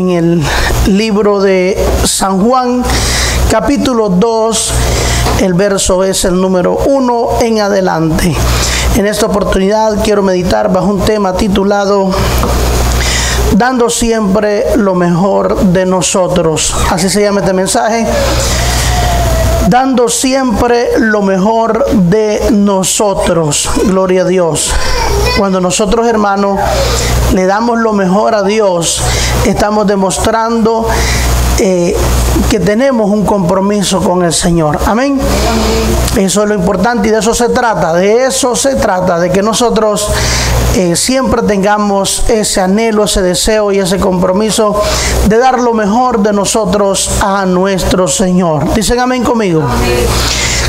en el libro de San Juan, capítulo 2, el verso es el número 1 en adelante. En esta oportunidad quiero meditar bajo un tema titulado Dando siempre lo mejor de nosotros. Así se llama este mensaje. Dando siempre lo mejor de nosotros. Gloria a Dios. Cuando nosotros, hermanos, le damos lo mejor a Dios, estamos demostrando que tenemos un compromiso con el Señor. Amén. Eso es lo importante y de eso se trata. De eso se trata, de que nosotros siempre tengamos ese anhelo, ese deseo y ese compromiso de dar lo mejor de nosotros a nuestro Señor. Dicen amén conmigo. Amén.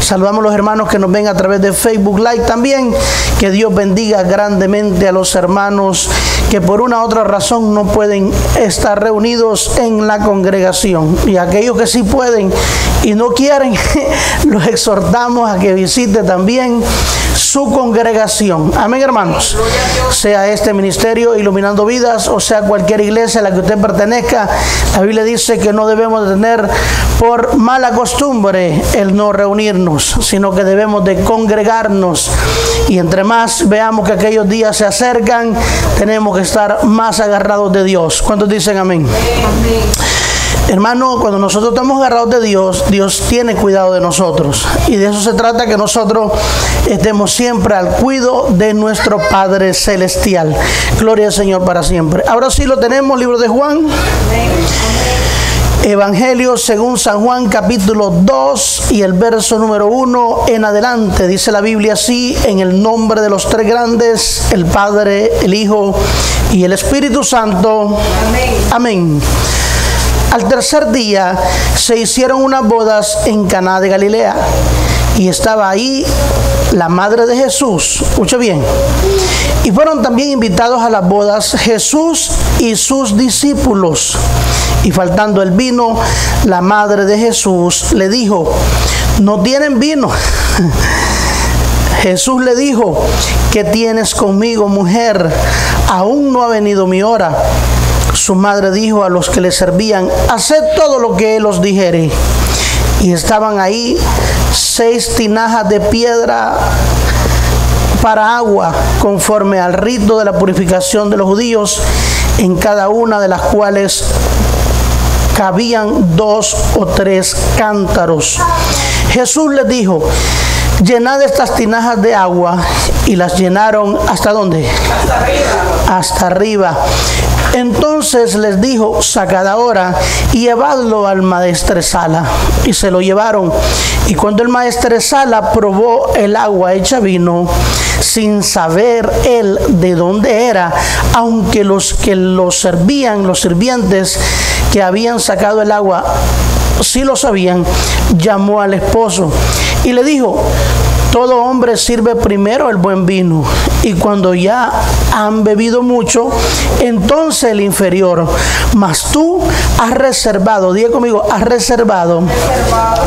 Saludamos a los hermanos que nos ven a través de Facebook Live también. Que Dios bendiga grandemente a los hermanos que por una u otra razón no pueden estar reunidos en la congregación. Y aquellos que sí pueden y no quieren, los exhortamos a que visite también su congregación. Amén, hermanos. Sea este ministerio Iluminando Vidas o sea cualquier iglesia a la que usted pertenezca, la Biblia dice que no debemos de tener por mala costumbre el no reunirnos, sino que debemos de congregarnos. Y entre más veamos que aquellos días se acercan, tenemos que estar más agarrados de Dios. ¿Cuántos dicen amén? Amén. Hermano, cuando nosotros estamos agarrados de Dios, Dios tiene cuidado de nosotros. Y de eso se trata, que nosotros estemos siempre al cuidado de nuestro Padre Celestial. Gloria al Señor para siempre. Ahora sí lo tenemos, libro de Juan. Evangelio según San Juan, capítulo 2 y el verso número 1 en adelante. Dice la Biblia así: en el nombre de los tres grandes, el Padre, el Hijo y el Espíritu Santo. Amén. Amén. Al tercer día se hicieron unas bodas en Caná de Galilea y estaba ahí la madre de Jesús. Escuche bien. Y fueron también invitados a las bodas Jesús y sus discípulos. Y faltando el vino, la madre de Jesús le dijo: no tienen vino. Jesús le dijo: ¿qué tienes conmigo, mujer? Aún no ha venido mi hora. Su madre dijo a los que le servían: haced todo lo que él os dijere. Y estaban ahí 6 tinajas de piedra para agua, conforme al rito de la purificación de los judíos, en cada una de las cuales cabían 2 o 3 cántaros. Jesús les dijo: llenad estas tinajas de agua. Y las llenaron ¿hasta dónde? Hasta arriba. Hasta arriba. Entonces les dijo: sacad ahora y llevadlo al maestresala. Y se lo llevaron. Y cuando el maestresala probó el agua hecha vino, sin saber él de dónde era, aunque los que lo servían, los sirvientes que habían sacado el agua, sí lo sabían, llamó al esposo y le dijo: todo hombre sirve primero el buen vino, y cuando ya han bebido mucho, entonces el inferior. Mas tú has reservado, diga conmigo, has reservado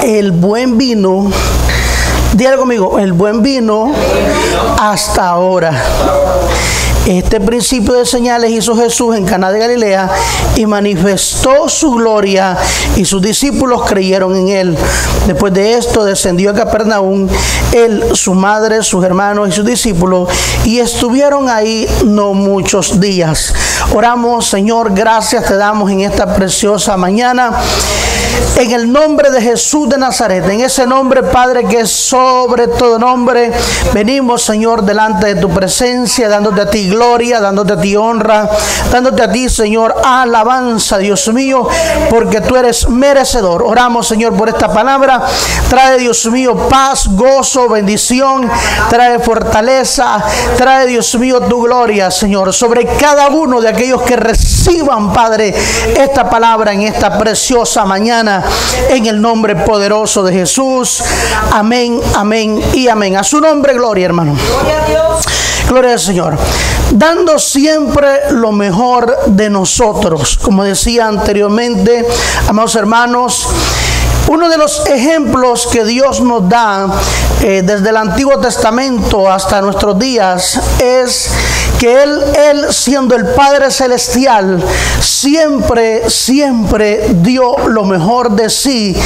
el buen vino. Diga conmigo, el buen vino hasta ahora. Este principio de señales hizo Jesús en Caná de Galilea y manifestó su gloria, y sus discípulos creyeron en él. Después de esto descendió a Capernaum, él, su madre, sus hermanos y sus discípulos, y estuvieron ahí no muchos días. Oramos. Señor, gracias te damos en esta preciosa mañana. En el nombre de Jesús de Nazaret, en ese nombre, Padre, que es sobre todo nombre, venimos, Señor, delante de tu presencia, dándote a ti gloria, dándote a ti honra, dándote a ti, Señor, alabanza, Dios mío, porque tú eres merecedor. Oramos, Señor, por esta palabra. Trae, Dios mío, paz, gozo, bendición, trae fortaleza, trae, Dios mío, tu gloria, Señor, sobre cada uno de aquellos que reciban, Padre, esta palabra en esta preciosa mañana, en el nombre poderoso de Jesús. Amén, amén y amén. A su nombre, gloria, hermano. Gloria a Dios. Gloria al Señor. Dando siempre lo mejor de nosotros. Como decía anteriormente, amados hermanos, uno de los ejemplos que Dios nos da desde el Antiguo Testamento hasta nuestros días es que Él siendo el Padre Celestial, siempre dio lo mejor de sí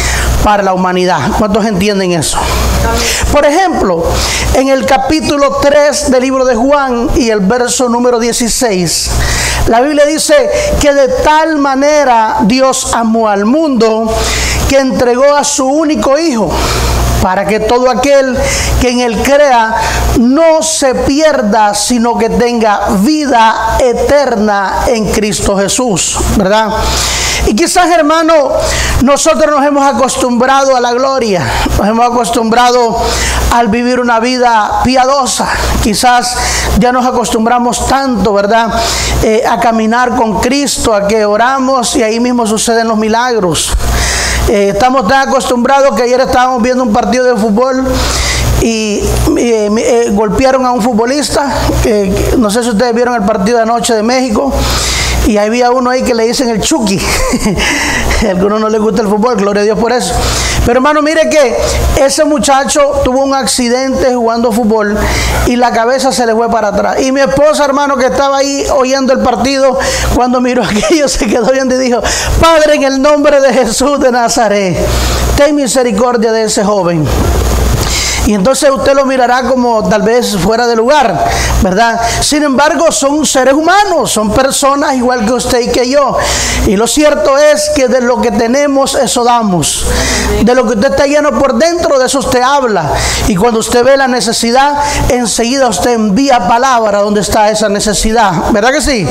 para la humanidad. ¿Cuántos entienden eso? Por ejemplo, en el capítulo 3 del libro de Juan y el verso número 16, la Biblia dice que de tal manera Dios amó al mundo que entregó a su único Hijo, para que todo aquel que en Él crea no se pierda, sino que tenga vida eterna en Cristo Jesús, ¿verdad? Y quizás, hermano, nosotros nos hemos acostumbrado a la gloria, nos hemos acostumbrado al vivir una vida piadosa. Quizás ya nos acostumbramos tanto, ¿verdad?, a caminar con Cristo, a que oramos y ahí mismo suceden los milagros. Estamos tan acostumbrados que ayer estábamos viendo un partido de fútbol y golpearon a un futbolista. No sé si ustedes vieron el partido de anoche de México. Y había uno ahí que le dicen el Chucky. A algunos no les gusta el fútbol, gloria a Dios por eso. Pero hermano, mire que ese muchacho tuvo un accidente jugando fútbol y la cabeza se le fue para atrás. Y mi esposa, hermano, que estaba ahí oyendo el partido, cuando miró aquello se quedó viendo y dijo: Padre, en el nombre de Jesús de Nazaret, ten misericordia de ese joven. Y entonces usted lo mirará como tal vez fuera de lugar, ¿verdad? Sin embargo, son seres humanos, son personas igual que usted y que yo. Y lo cierto es que de lo que tenemos, eso damos. De lo que usted está lleno por dentro, de eso usted habla. Y cuando usted ve la necesidad, enseguida usted envía palabra donde está esa necesidad. ¿Verdad que sí?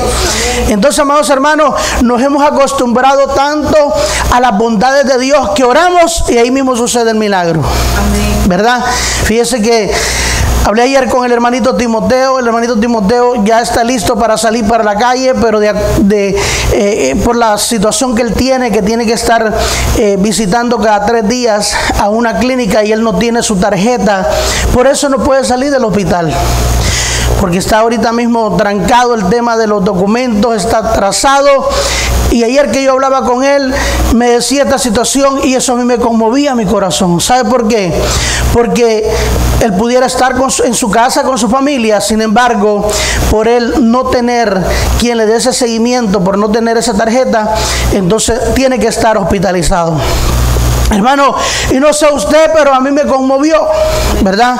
Entonces, amados hermanos, nos hemos acostumbrado tanto a las bondades de Dios que oramos y ahí mismo sucede el milagro. ¿Verdad? Fíjese que hablé ayer con el hermanito Timoteo. El hermanito Timoteo ya está listo para salir para la calle, pero por la situación que él tiene, que tiene que estar visitando cada 3 días a una clínica y él no tiene su tarjeta, por eso no puede salir del hospital. Porque está ahorita mismo trancado el tema de los documentos, está atrasado. Y ayer que yo hablaba con él, me decía esta situación y eso a mí me conmovía mi corazón. ¿Sabe por qué? Porque él pudiera estar en su casa con su familia, sin embargo, por él no tener quien le dé ese seguimiento, por no tener esa tarjeta, entonces tiene que estar hospitalizado. Hermano, y no sé usted, pero a mí me conmovió, ¿verdad?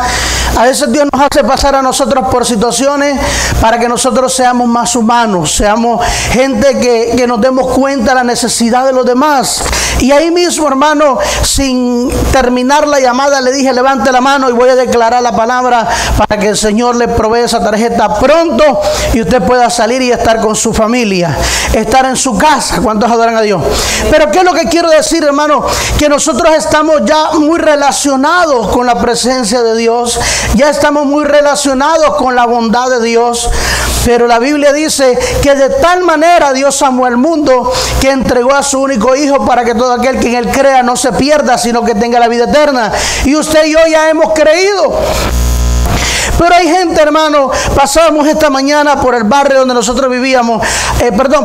A veces Dios nos hace pasar a nosotros por situaciones para que nosotros seamos más humanos, seamos gente que nos demos cuenta de la necesidad de los demás. Y ahí mismo, hermano, sin terminar la llamada, le dije: levante la mano y voy a declarar la palabra para que el Señor le provea esa tarjeta pronto y usted pueda salir y estar con su familia, estar en su casa. ¿Cuántos adoran a Dios? Pero ¿qué es lo que quiero decir, hermano? Que nosotros estamos ya muy relacionados con la presencia de Dios, ya estamos muy relacionados con la bondad de Dios, pero la Biblia dice que de tal manera Dios amó al mundo que entregó a su único Hijo para que todo aquel que en Él crea no se pierda, sino que tenga la vida eterna. Y usted y yo ya hemos creído. Pero hay gente, hermano, pasábamos esta mañana por el barrio donde nosotros vivíamos,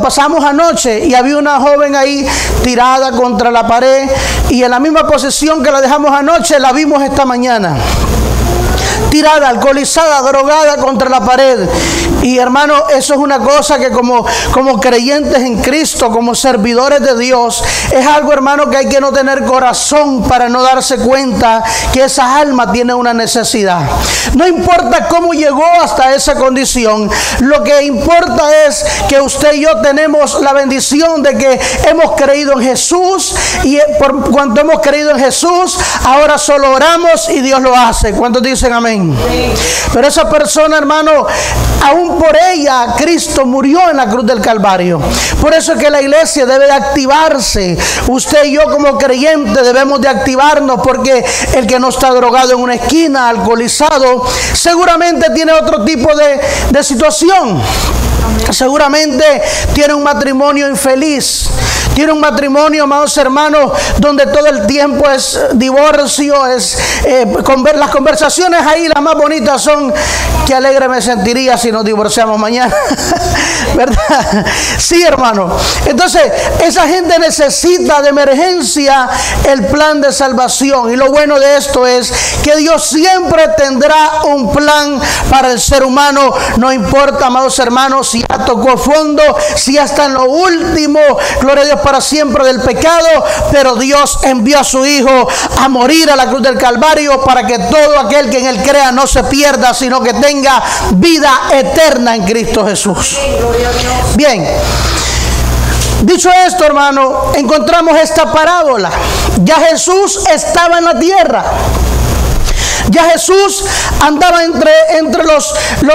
pasamos anoche y había una joven ahí tirada contra la pared y en la misma posición que la dejamos anoche la vimos esta mañana. Tirada, alcoholizada, drogada contra la pared. Y hermano, eso es una cosa que como creyentes en Cristo, como servidores de Dios, es algo, hermano, que hay que no tener corazón para no darse cuenta que esa alma tiene una necesidad. No importa cómo llegó hasta esa condición, lo que importa es que usted y yo tenemos la bendición de que hemos creído en Jesús, y por cuanto hemos creído en Jesús, ahora solo oramos y Dios lo hace. ¿Cuántos dicen amén? Pero esa persona, hermano, aún por ella Cristo murió en la cruz del Calvario. Por eso es que la iglesia debe de activarse. Usted y yo como creyentes debemos de activarnos, porque el que no está drogado en una esquina, alcoholizado, seguramente tiene otro tipo de situación. Seguramente tiene un matrimonio infeliz. Tiene un matrimonio, amados hermanos, donde todo el tiempo es divorcio, las conversaciones ahí las más bonitas son: qué alegre me sentiría si nos divorciáramos. pero seamos mañana. ¿Verdad? Sí, hermano. Entonces, esa gente necesita de emergencia el plan de salvación. Y lo bueno de esto es que Dios siempre tendrá un plan para el ser humano. No importa, amados hermanos, si ya tocó fondo, si ya está en lo último, gloria a Dios, para siempre del pecado, pero Dios envió a su Hijo a morir a la cruz del Calvario para que todo aquel que en Él crea no se pierda, sino que tenga vida eterna en Cristo Jesús. Bien, dicho esto, hermano, encontramos esta parábola. Ya Jesús estaba en la tierra. Ya Jesús andaba entre los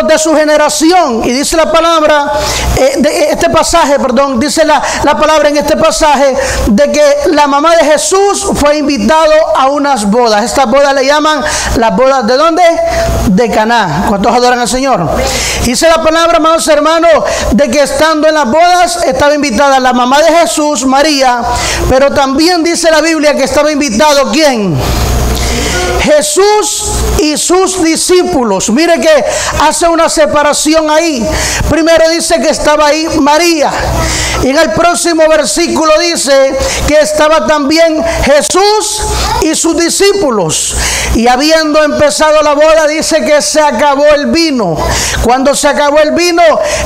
de su generación. Y dice la palabra, este pasaje, perdón, dice la palabra en este pasaje de que la mamá de Jesús fue invitado a unas bodas. Estas bodas le llaman las bodas ¿de dónde? De Caná. ¿Cuántos adoran al Señor? Dice la palabra, amados hermanos, de que estando en las bodas estaba invitada la mamá de Jesús, María, pero también dice la Biblia que estaba invitado ¿quién? Jesús y sus discípulos. Mire que hace una separación ahí. Primero dice que estaba ahí María, y en el próximo versículo dice que estaba también Jesús y sus discípulos. Y habiendo empezado la boda, dice que se acabó el vino. Cuando se acabó el vino,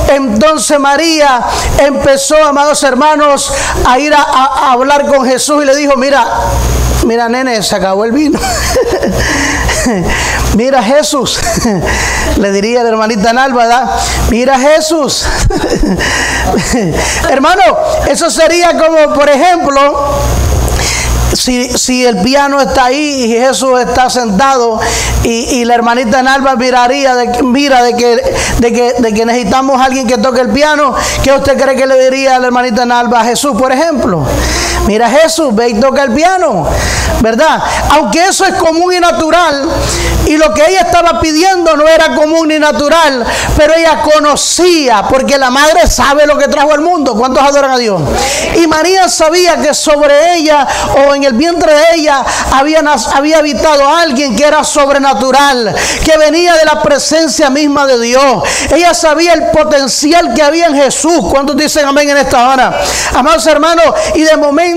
entonces María empezó, amados hermanos, a ir a hablar con Jesús y le dijo: Mira, nene, se acabó el vino. Mira, Jesús. Le diría la hermanita Nalva, ¿verdad? Mira, Jesús. Hermano, eso sería como, por ejemplo, si el piano está ahí y Jesús está sentado y la hermanita Nalva miraría de que necesitamos a alguien que toque el piano, ¿qué usted cree que le diría a la hermanita Nalva a Jesús, por ejemplo? Mira, Jesús, ve y toca el piano, ¿verdad? Aunque eso es común y natural, y lo que ella estaba pidiendo no era común ni natural, pero ella conocía, porque la madre sabe lo que trajo al mundo. ¿Cuántos adoran a Dios? Y María sabía que sobre ella, o en el vientre de ella, había habitado alguien que era sobrenatural, que venía de la presencia misma de Dios. Ella sabía el potencial que había en Jesús. ¿Cuántos dicen amén en esta hora? Amados hermanos, y de momento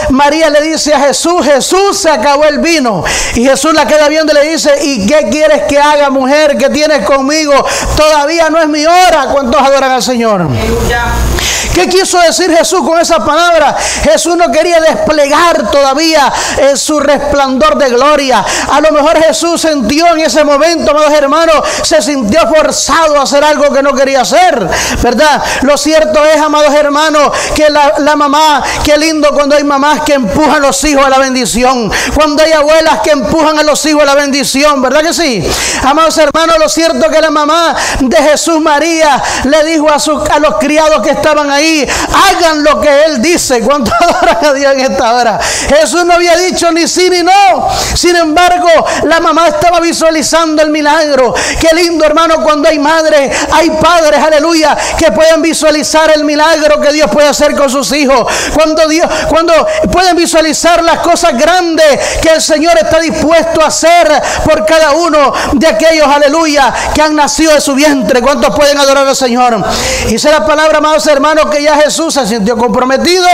María le dice a Jesús: Jesús, se acabó el vino. Y Jesús la queda viendo y le dice: ¿y qué quieres que haga, mujer? ¿Qué tienes conmigo? Todavía no es mi hora. ¿Cuántos adoran al Señor? ¿Qué quiso decir Jesús con esa palabra? Jesús no quería desplegar todavía su resplandor de gloria. A lo mejor Jesús sintió en ese momento, amados hermanos, se sintió forzado a hacer algo que no quería hacer, ¿verdad? Lo cierto es, amados hermanos, que la mamá, qué lindo cuando hay mamás que empujan a los hijos a la bendición, cuando hay abuelas que empujan a los hijos a la bendición, ¿verdad que sí? Amados hermanos, lo cierto es que la mamá de Jesús, María, le dijo a los criados que estaban ahí: hagan lo que Él dice. ¿Cuánto adoran a Dios en esta hora? Jesús no había dicho ni sí ni no. Sin embargo, la mamá estaba visualizando el milagro. Qué lindo, hermano, cuando hay madres, hay padres, aleluya, que pueden visualizar el milagro que Dios puede hacer con sus hijos. Cuando pueden visualizar las cosas grandes que el Señor está dispuesto a hacer por cada uno de aquellos, aleluya, que han nacido de su vientre. ¿Cuántos pueden adorar al Señor? Dice la palabra, amados hermanos, que ya Jesús se sintió comprometido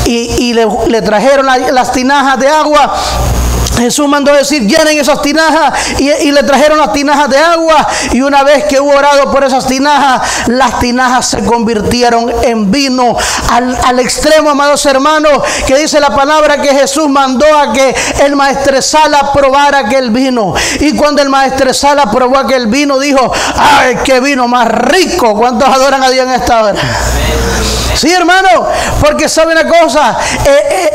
y le trajeron las tinajas de agua. Jesús mandó decir: llenen esas tinajas, y le trajeron las tinajas de agua, y una vez que hubo orado por esas tinajas, las tinajas se convirtieron en vino al extremo, amados hermanos, que dice la palabra que Jesús mandó a que el maestresala probara aquel vino, y cuando el maestresala probó aquel vino, dijo: ¡ay, qué vino más rico! ¿Cuántos adoran a Dios en esta hora? Sí, hermano, porque sabe una cosa,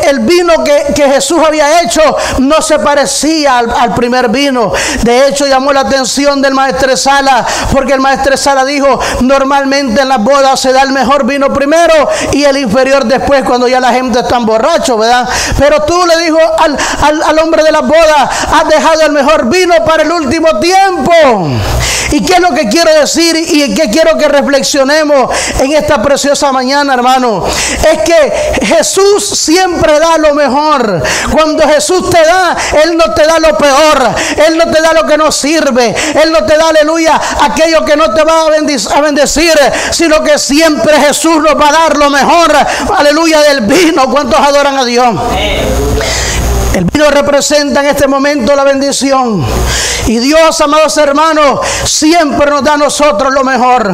el vino que Jesús había hecho no se parecía al primer vino. De hecho, llamó la atención del maestresala, porque el maestresala dijo: normalmente en las bodas se da el mejor vino primero y el inferior después, cuando ya la gente está borracho, ¿verdad? Pero tú, le dijo al hombre de las bodas, has dejado el mejor vino para el último tiempo. ¿Y qué es lo que quiero decir y en qué quiero que reflexionemos en esta preciosa mañana, hermano? Es que Jesús siempre da lo mejor. Cuando Jesús te da, Él no te da lo peor. Él no te da lo que no sirve. Él no te da, aleluya, aquello que no te va a bendecir, sino que siempre Jesús nos va a dar lo mejor, aleluya, del vino. ¿Cuántos adoran a Dios? El vino representa en este momento la bendición. Y Dios, amados hermanos, siempre nos da a nosotros lo mejor.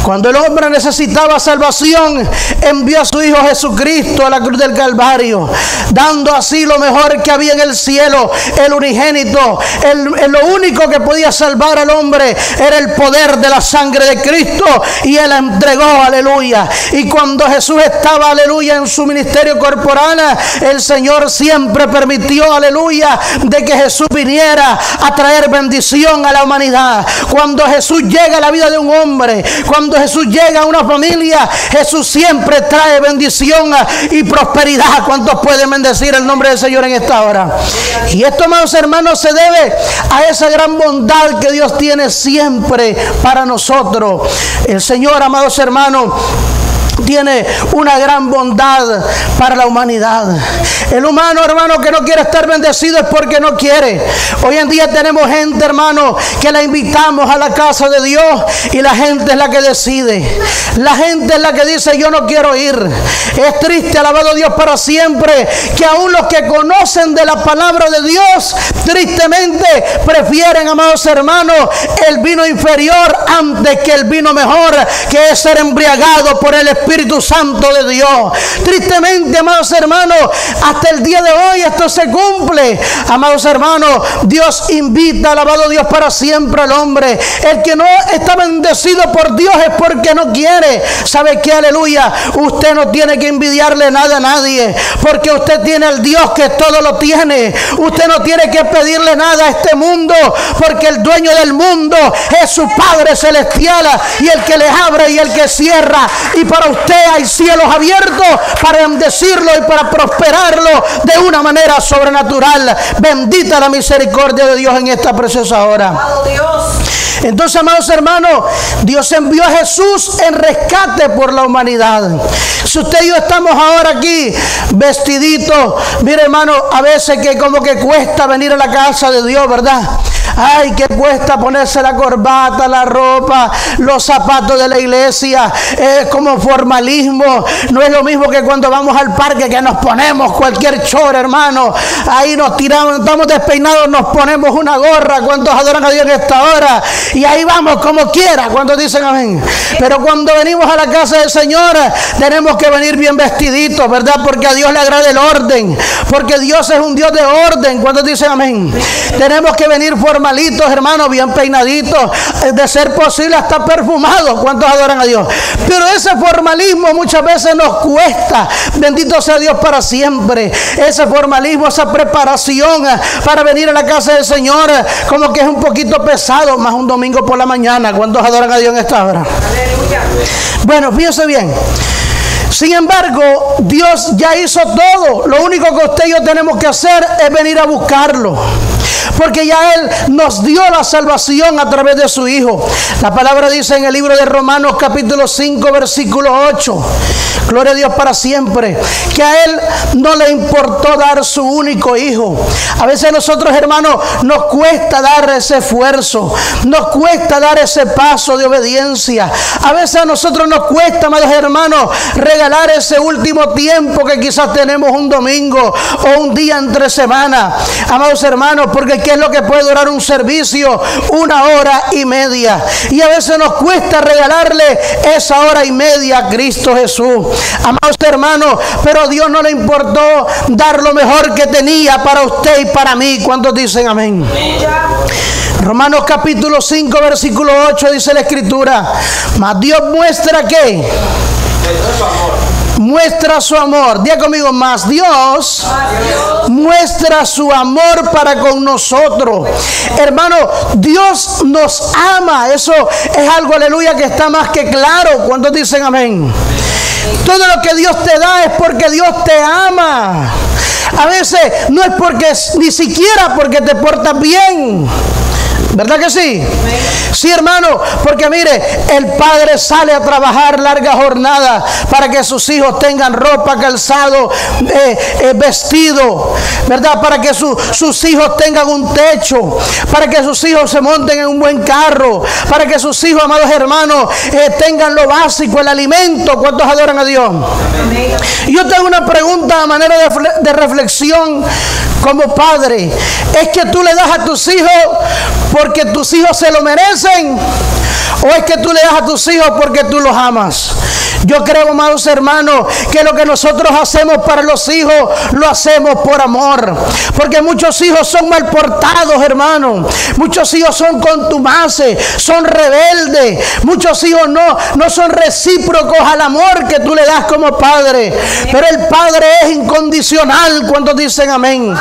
Cuando el hombre necesitaba salvación, envió a su Hijo Jesucristo a la cruz del Calvario, dando así lo mejor que había en el cielo, el unigénito. Lo único que podía salvar al hombre era el poder de la sangre de Cristo, y Él la entregó, aleluya. Y cuando Jesús estaba, aleluya, en su ministerio corporal, el Señor siempre permitió, aleluya, de que Jesús viniera a traer bendición a la humanidad. Cuando Jesús llega a la vida de un hombre, cuando Jesús llega a una familia, Jesús siempre trae bendición y prosperidad. ¿Cuántos pueden bendecir el nombre del Señor en esta hora? Y esto, amados hermanos, se debe a esa gran bondad que Dios tiene siempre para nosotros. El Señor, amados hermanos, tiene una gran bondad para la humanidad. El humano, hermano, que no quiere estar bendecido es porque no quiere. Hoy en día tenemos gente, hermano, que la invitamos a la casa de Dios y la gente es la que decide. La gente es la que dice: yo no quiero ir. Es triste, alabado Dios para siempre, que aún los que conocen de la palabra de Dios, tristemente prefieren, amados hermanos, el vino inferior antes que el vino mejor, que es ser embriagado por el Espíritu Santo de Dios. Tristemente, amados hermanos, hasta el día de hoy esto se cumple. Amados hermanos, Dios invita, alabado Dios para siempre, al hombre. El que no está bendecido por Dios es porque no quiere. ¿Sabe qué? Aleluya. Usted no tiene que envidiarle nada a nadie, porque usted tiene al Dios que todo lo tiene. Usted no tiene que pedirle nada a este mundo, porque el dueño del mundo es su Padre celestial, y el que le abre y el que cierra. Y para usted hay cielos abiertos para bendecirlo y para prosperarlo de una manera sobrenatural. Bendita la misericordia de Dios en esta preciosa hora. Entonces, amados hermanos, Dios envió a Jesús en rescate por la humanidad. Si usted y yo estamos ahora aquí vestiditos, mire, hermano, a veces que como que cuesta venir a la casa de Dios, ¿verdad? Ay, que cuesta ponerse la corbata, la ropa, los zapatos de la iglesia. Es como formalismo. No es lo mismo que cuando vamos al parque, que nos ponemos cualquier chor, hermano. Ahí nos tiramos, estamos despeinados, nos ponemos una gorra. ¿Cuántos adoran a Dios en esta hora? Y ahí vamos como quiera. ¿Cuántos dicen amén? Pero cuando venimos a la casa del Señor, tenemos que venir bien vestiditos, ¿verdad? Porque a Dios le agrada el orden. Porque Dios es un Dios de orden. ¿Cuántos dicen amén? Tenemos que venir formalitos, hermanos, bien peinaditos, de ser posible hasta perfumados. ¿Cuántos adoran a Dios? Pero ese formalismo muchas veces nos cuesta. Bendito sea Dios para siempre. Ese formalismo, esa preparación para venir a la casa del Señor, como que es un poquito pesado, más un domingo por la mañana. ¿Cuántos adoran a Dios en esta hora? Aleluya. Bueno, fíjense bien. Sin embargo, Dios ya hizo todo. Lo único que usted y yo tenemos que hacer es venir a buscarlo, porque ya Él nos dio la salvación a través de su Hijo. La palabra dice en el libro de Romanos capítulo 5 versículo 8, gloria a Dios para siempre, que a Él no le importó dar su único Hijo. A veces nosotros, hermanos, nos cuesta dar ese esfuerzo, nos cuesta dar ese paso de obediencia. A veces a nosotros nos cuesta, amados hermanos, regalar ese último tiempo que quizás tenemos un domingo o un día entre semana, amados hermanos, porque ¿qué es lo que puede durar un servicio? 1 hora y media. Y a veces nos cuesta regalarle esa hora y media a Cristo Jesús, amados hermanos, pero a Dios no le importó dar lo mejor que tenía para usted y para mí. ¿Cuántos dicen amén? Romanos capítulo 5 versículo 8 dice la escritura: mas Dios muestra ¿qué? Muestra su amor. Diga conmigo: más Dios muestra su amor para con nosotros. Hermano, Dios nos ama. Eso es algo, aleluya, que está más que claro. ¿Cuántos dicen amén? Todo lo que Dios te da es porque Dios te ama. A veces no es porque, ni siquiera porque te portas bien. ¿Verdad que sí? Sí, hermano, porque mire, el padre sale a trabajar larga jornada para que sus hijos tengan ropa, calzado, vestido, ¿verdad? Para que sus hijos tengan un techo, para que sus hijos se monten en un buen carro, para que sus hijos, amados hermanos, tengan lo básico, el alimento. ¿Cuántos adoran a Dios? Y yo tengo una pregunta a manera de reflexión como padre. ¿Es que tú le das a tus hijos porque tus hijos se lo merecen? ¿O es que tú le das a tus hijos porque tú los amas? Yo creo, amados hermanos, que lo que nosotros hacemos para los hijos, lo hacemos por amor. Porque muchos hijos son mal portados, hermanos. Muchos hijos son contumaces, son rebeldes. Muchos hijos no son recíprocos al amor que tú le das como padre. Pero el padre es incondicional. ¿Cuántos dicen amén?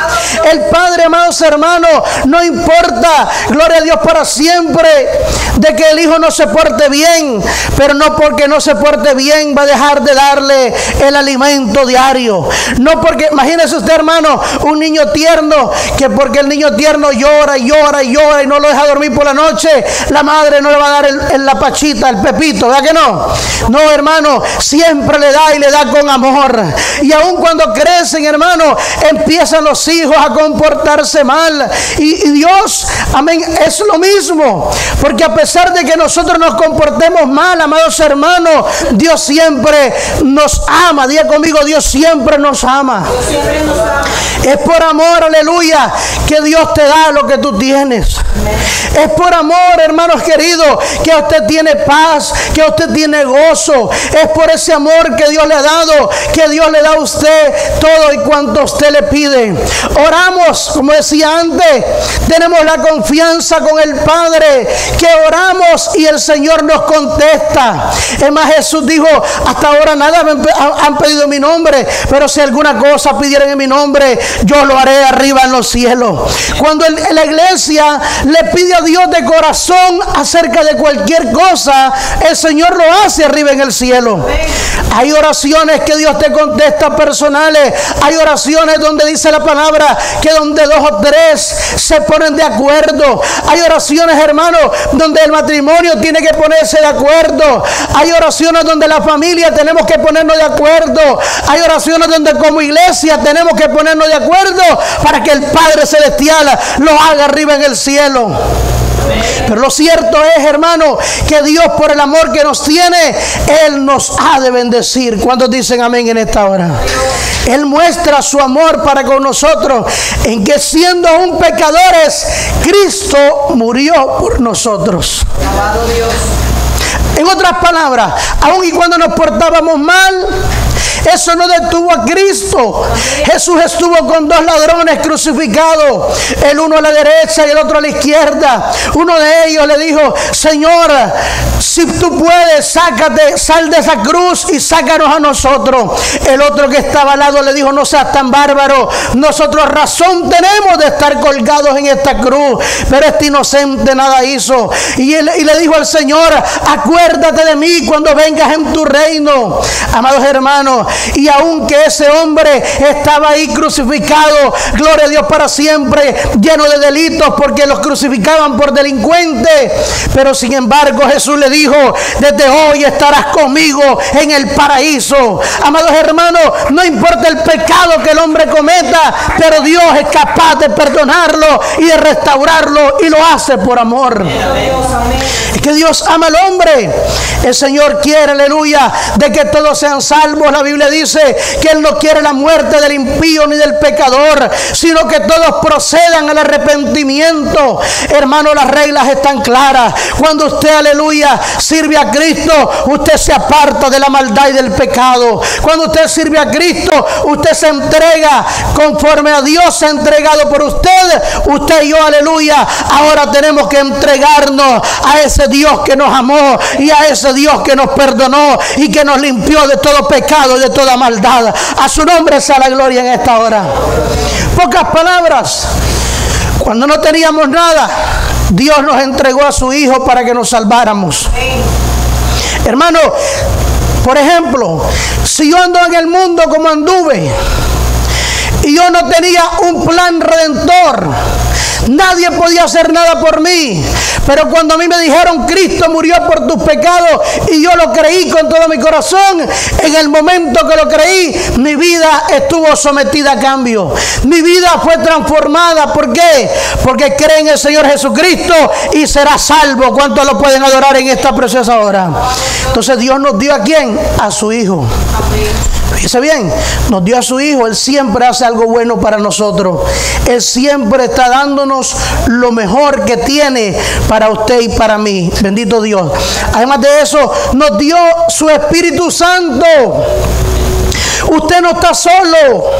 El padre, amados hermanos, no importa, gloria a Dios para siempre, de que el hijo no se porte bien. Pero no porque no se porte bien va a dejar de darle el alimento diario. No porque, imagínese usted, hermano, un niño tierno, que porque el niño tierno llora y llora y llora y no lo deja dormir por la noche, la madre no le va a dar la pachita, el pepito, ¿verdad que no? No, hermano, siempre le da y le da con amor. Y aun cuando crecen, hermano, empiezan los hijos a comportarse mal. Y Dios, amén, es lo mismo. Porque a pesar de que nosotros nos comportemos mal, amados hermanos, Dios siempre nos ama. Diga conmigo, Dios siempre nos ama. Es por amor, aleluya, que Dios te da lo que tú tienes. Es por amor, hermanos queridos, que usted tiene paz, que usted tiene gozo. Es por ese amor que Dios le ha dado, que Dios le da a usted todo y cuanto usted le pide. Oramos, como decía antes, tenemos la confianza con el Padre, que oramos y el Señor nos contesta. Es más, Jesús dijo, hasta ahora nada me han pedido en mi nombre, pero si alguna cosa pidieran en mi nombre, yo lo haré arriba en los cielos. Cuando la iglesia le pide a Dios de corazón acerca de cualquier cosa, el Señor lo hace arriba en el cielo. Hay oraciones que Dios te contesta personales. Hay oraciones donde dice la palabra que donde 2 o 3 se ponen de acuerdo. Hay oraciones, hermanos, donde el matrimonio tiene que ponerse de acuerdo. Hay oraciones donde la familia tenemos que ponernos de acuerdo. Hay oraciones donde como iglesia tenemos que ponernos de acuerdo para que el Padre Celestial lo haga arriba en el cielo. Pero lo cierto es, hermano, que Dios, por el amor que nos tiene, Él nos ha de bendecir. ¿Cuántos dicen amén en esta hora? Él muestra su amor para con nosotros, en que siendo aún pecadores, Cristo murió por nosotros. Alabado Dios. En otras palabras, aun y cuando nos portábamos mal, eso no detuvo a Cristo. Jesús estuvo con 2 ladrones crucificados, el uno a la derecha y el otro a la izquierda. Uno de ellos le dijo: Señor, si tú puedes, sal de esa cruz y sácanos a nosotros. El otro que estaba al lado le dijo: no seas tan bárbaro, nosotros razón tenemos de estar colgados en esta cruz, pero este inocente nada hizo. Y le dijo al Señor: acuérdate de mí cuando vengas en tu reino. Amados hermanos, y aunque ese hombre estaba ahí crucificado, gloria a Dios para siempre, lleno de delitos, porque los crucificaban por delincuentes, pero sin embargo Jesús le dijo: desde hoy estarás conmigo en el paraíso. Amados hermanos, no importa el pecado que el hombre cometa, pero Dios es capaz de perdonarlo y de restaurarlo, y lo hace por amor. Es que Dios ama al hombre. El Señor quiere, aleluya, de que todos sean salvos. La Biblia dice que Él no quiere la muerte del impío ni del pecador, sino que todos procedan al arrepentimiento. Hermano, las reglas están claras. Cuando usted, aleluya, sirve a Cristo, usted se aparta de la maldad y del pecado. Cuando usted sirve a Cristo, usted se entrega conforme a Dios se ha entregado por usted. Usted y yo, aleluya, ahora tenemos que entregarnos a ese Dios que nos amó y a ese Dios que nos perdonó y que nos limpió de todo pecado y de toda maldad. A su nombre sea la gloria en esta hora. Pocas palabras. Cuando no teníamos nada, Dios nos entregó a su Hijo para que nos salváramos. Hermano, por ejemplo, si yo ando en el mundo como anduve y yo no tenía un plan redentor, Nadie podía hacer nada por mí. Pero cuando a mí me dijeron, Cristo murió por tus pecados, y yo lo creí con todo mi corazón, en el momento que lo creí, mi vida estuvo sometida a cambio. Mi vida fue transformada. ¿Por qué? Porque cree en el Señor Jesucristo y será salvo. ¿Cuántos lo pueden adorar en esta preciosa hora? Entonces Dios nos dio ¿a quién? A su Hijo. Fíjese bien, nos dio a su Hijo. Él siempre hace algo bueno para nosotros. Él siempre está dándonos lo mejor que tiene para usted y para mí. Bendito Dios. Además de eso, nos dio su Espíritu Santo. Usted no está solo.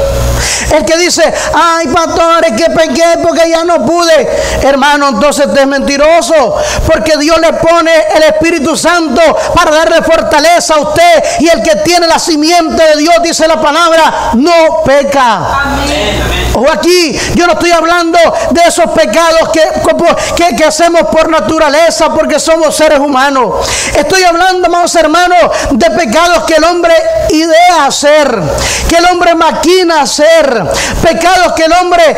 El que dice, ay pastor, es que pequé porque ya no pude. Hermano, entonces usted es mentiroso. Porque Dios le pone el Espíritu Santo para darle fortaleza a usted. Y el que tiene la simiente de Dios, dice la palabra, no peca. Amén. O aquí, yo no estoy hablando de esos pecados que hacemos por naturaleza, porque somos seres humanos. Estoy hablando, amados hermanos, de pecados que el hombre idea hacer, que el hombre maquina hacer, pecados que el hombre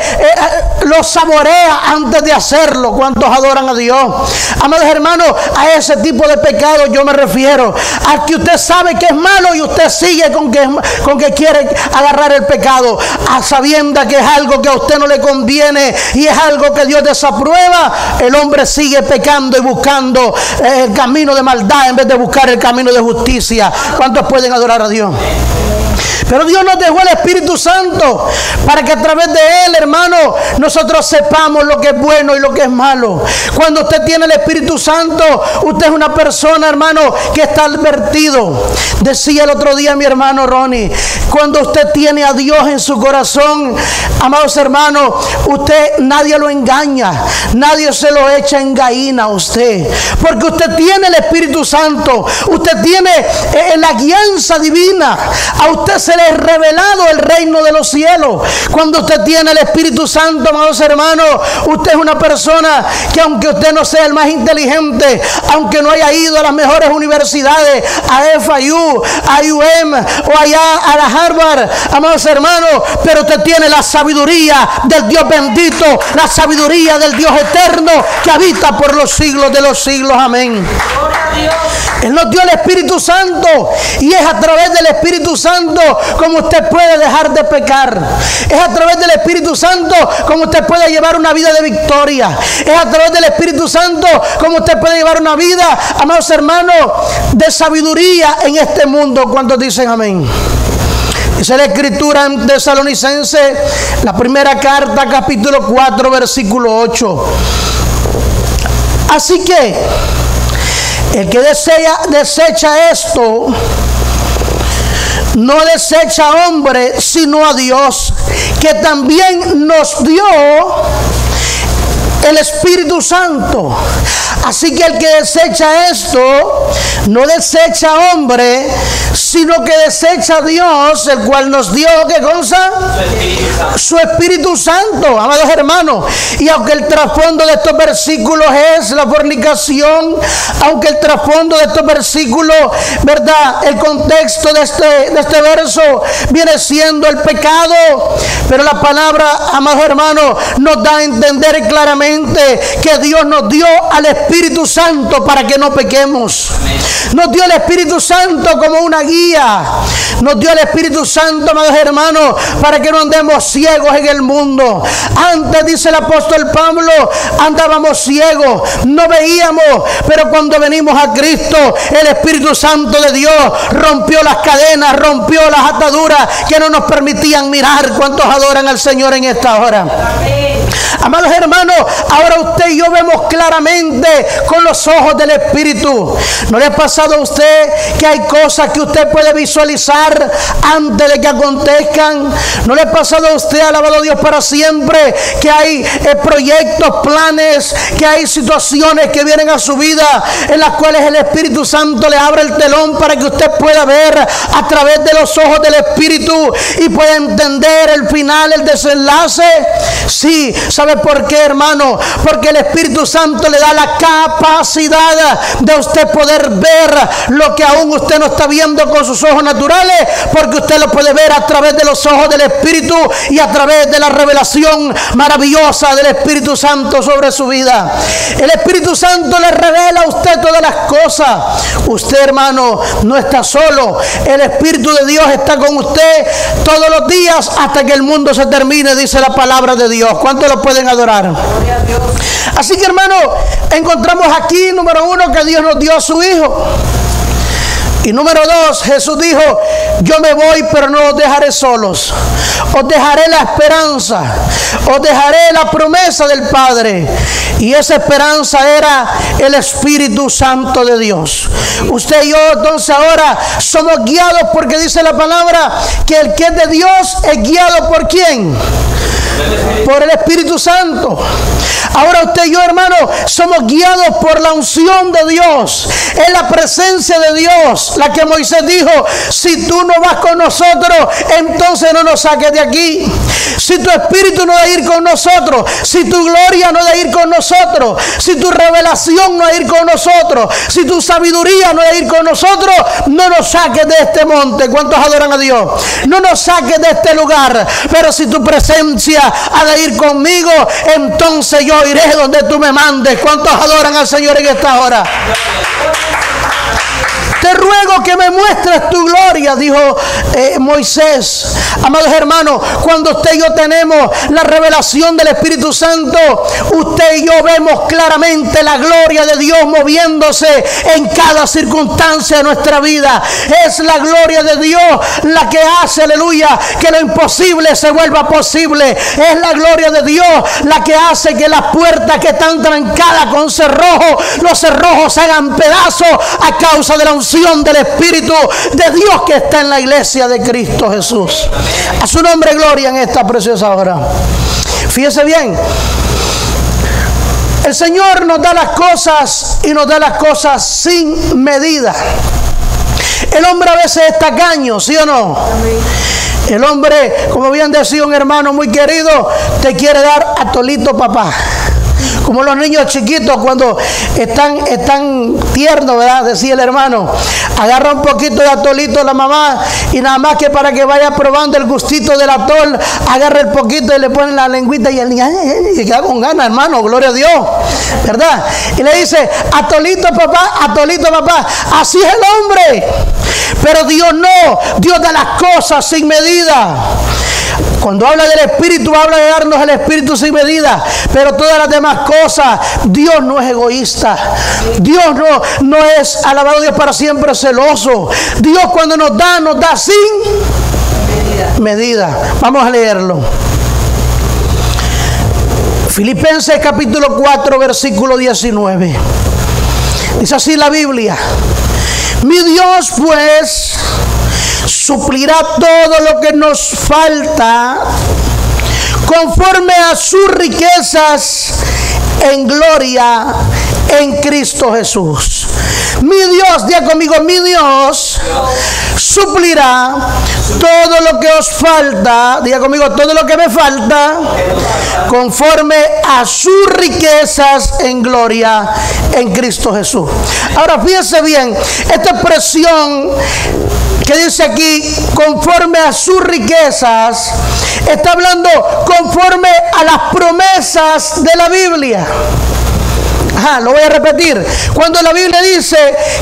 los saborea antes de hacerlo. ¿Cuántos adoran a Dios? Amados hermanos, a ese tipo de pecados yo me refiero. A que usted sabe que es malo y usted sigue con que quiere agarrar el pecado, a sabienda que es algo que a usted no le conviene y es algo que Dios desaprueba. El hombre sigue pecando y buscando el camino de maldad en vez de buscar el camino de justicia. ¿Cuántos pueden adorar a Dios? Pero Dios nos dejó el Espíritu Santo para que a través de Él, hermano, nosotros sepamos lo que es bueno y lo que es malo. Cuando usted tiene el Espíritu Santo, usted es una persona, hermano, que está advertido. Decía el otro día mi hermano Ronnie, cuando usted tiene a Dios en su corazón, amados hermanos, usted, nadie lo engaña, nadie se lo echa en gallina a usted, porque usted tiene el Espíritu Santo, usted tiene la guianza divina. A usted se le es revelado el reino de los cielos. Cuando usted tiene el Espíritu Santo, amados hermanos, usted es una persona que, aunque usted no sea el más inteligente, aunque no haya ido a las mejores universidades, a FIU, a UM o allá a la Harvard, amados hermanos, pero usted tiene la sabiduría del Dios bendito, la sabiduría del Dios eterno que habita por los siglos de los siglos. Amén. Él nos dio el Espíritu Santo y es a través del Espíritu Santo como usted puede dejar de pecar. Es a través del Espíritu Santo como usted puede llevar una vida de victoria. Es a través del Espíritu Santo como usted puede llevar una vida, amados hermanos, de sabiduría en este mundo. ¿Cuántos dicen amén? Dice la Escritura en Tesalonicenses, la primera carta, capítulo 4, versículo 8. Así que el que desecha esto, no desecha a hombre, sino a Dios, que también nos dio el Espíritu Santo. Así que el que desecha esto, no desecha a hombre, sino que desecha a Dios, el cual nos dio, ¿qué cosa? Su Espíritu Santo, amados hermanos. Y aunque el trasfondo de estos versículos es la fornicación, aunque el trasfondo de estos versículos, ¿verdad?, el contexto de este verso viene siendo el pecado, pero la palabra, amados hermanos, nos da a entender claramente que Dios nos dio al Espíritu Santo para que no pequemos. Nos dio el Espíritu Santo como una guía. Nos dio el Espíritu Santo, amados hermanos, para que no andemos ciegos en el mundo. Antes, dice el apóstol Pablo, andábamos ciegos, no veíamos, pero cuando venimos a Cristo, el Espíritu Santo de Dios rompió las cadenas, rompió las ataduras que no nos permitían mirar. ¿Cuántos adoran al Señor en esta hora? Amados hermanos, ahora usted y yo vemos claramente con los ojos del Espíritu. ¿No le ha pasado a usted que hay cosas que usted puede visualizar antes de que acontezcan? ¿No le ha pasado a usted, alabado Dios para siempre, que hay proyectos, planes, que hay situaciones que vienen a su vida en las cuales el Espíritu Santo le abre el telón para que usted pueda ver a través de los ojos del Espíritu y pueda entender el final, el desenlace? Sí, ¿Sabe por qué, hermano? Porque el Espíritu Santo le da la capacidad de usted poder ver lo que aún usted no está viendo con sus ojos naturales, porque usted lo puede ver a través de los ojos del Espíritu y a través de la revelación maravillosa del Espíritu Santo sobre su vida. El Espíritu Santo le revela a usted todas las cosas. Usted, hermano, no está solo. El Espíritu de Dios está con usted todos los días hasta que el mundo se termine, dice la palabra de Dios. ¿Cuántos lo pueden adorar? Así que, hermano, encontramos aquí, número uno, que Dios nos dio a su Hijo. Y número dos, Jesús dijo: yo me voy, pero no os dejaré solos. Os dejaré la esperanza. Os dejaré la promesa del Padre. Y esa esperanza era el Espíritu Santo de Dios. Usted y yo entonces ahora somos guiados, porque dice la palabra que el que es de Dios es guiado ¿por quién? Por el Espíritu Santo. Ahora usted y yo, hermano, somos guiados por la unción de Dios. Es la presencia de Dios la que Moisés dijo: si tú no vas con nosotros, entonces no nos saques de aquí. Si tu Espíritu no debe ir con nosotros, si tu gloria no debe ir con nosotros, si tu revelación no debe ir con nosotros, si tu sabiduría no debe ir con nosotros, no nos saques de este monte. ¿Cuántos adoran a Dios? No nos saques de este lugar. Pero si tu presencia ha de ir conmigo, entonces yo iré donde tú me mandes. ¿Cuántos adoran al Señor en esta hora? Te ruego que me muestres tu gloria, dijo Moisés. Amados hermanos, cuando usted y yo tenemos la revelación del Espíritu Santo, usted y yo vemos claramente la gloria de Dios moviéndose en cada circunstancia de nuestra vida. Es la gloria de Dios la que hace, aleluya, que lo imposible se vuelva posible. Es la gloria de Dios la que hace que las puertas que están trancadas con cerrojo, los cerrojos se hagan pedazos a causa de la unción del Espíritu de Dios que está en la iglesia de Cristo Jesús. A su nombre gloria en esta preciosa hora. Fíjese bien, el Señor nos da las cosas y nos da las cosas sin medida. El hombre a veces es tacaño, ¿sí o no? El hombre, como bien decía un hermano muy querido, te quiere dar a tolito papá. Como los niños chiquitos cuando están tiernos, ¿verdad? Decía el hermano, agarra un poquito de atolito la mamá y nada más que para que vaya probando el gustito del atol, agarra el poquito y le pone la lengüita y el niño y queda con ganas, hermano, gloria a Dios, ¿verdad? Y le dice, atolito papá, así es el hombre. Pero Dios no, Dios da las cosas sin medida. Cuando habla del Espíritu, habla de darnos el Espíritu sin medida. Pero todas las demás cosas, Dios no es egoísta. Dios no es, alabado Dios para siempre, celoso. Dios cuando nos da sin medida. Vamos a leerlo. Filipenses capítulo 4, versículo 19. Dice así la Biblia: mi Dios pues suplirá todo lo que nos falta conforme a sus riquezas en gloria en Cristo Jesús. Mi Dios, diga conmigo, mi Dios suplirá todo lo que os falta, diga conmigo, todo lo que me falta, conforme a sus riquezas en gloria en Cristo Jesús. Ahora fíjense bien, esta expresión que dice aquí, conforme a sus riquezas, está hablando conforme a las promesas de la Biblia. Lo voy a repetir. Cuando la Biblia dice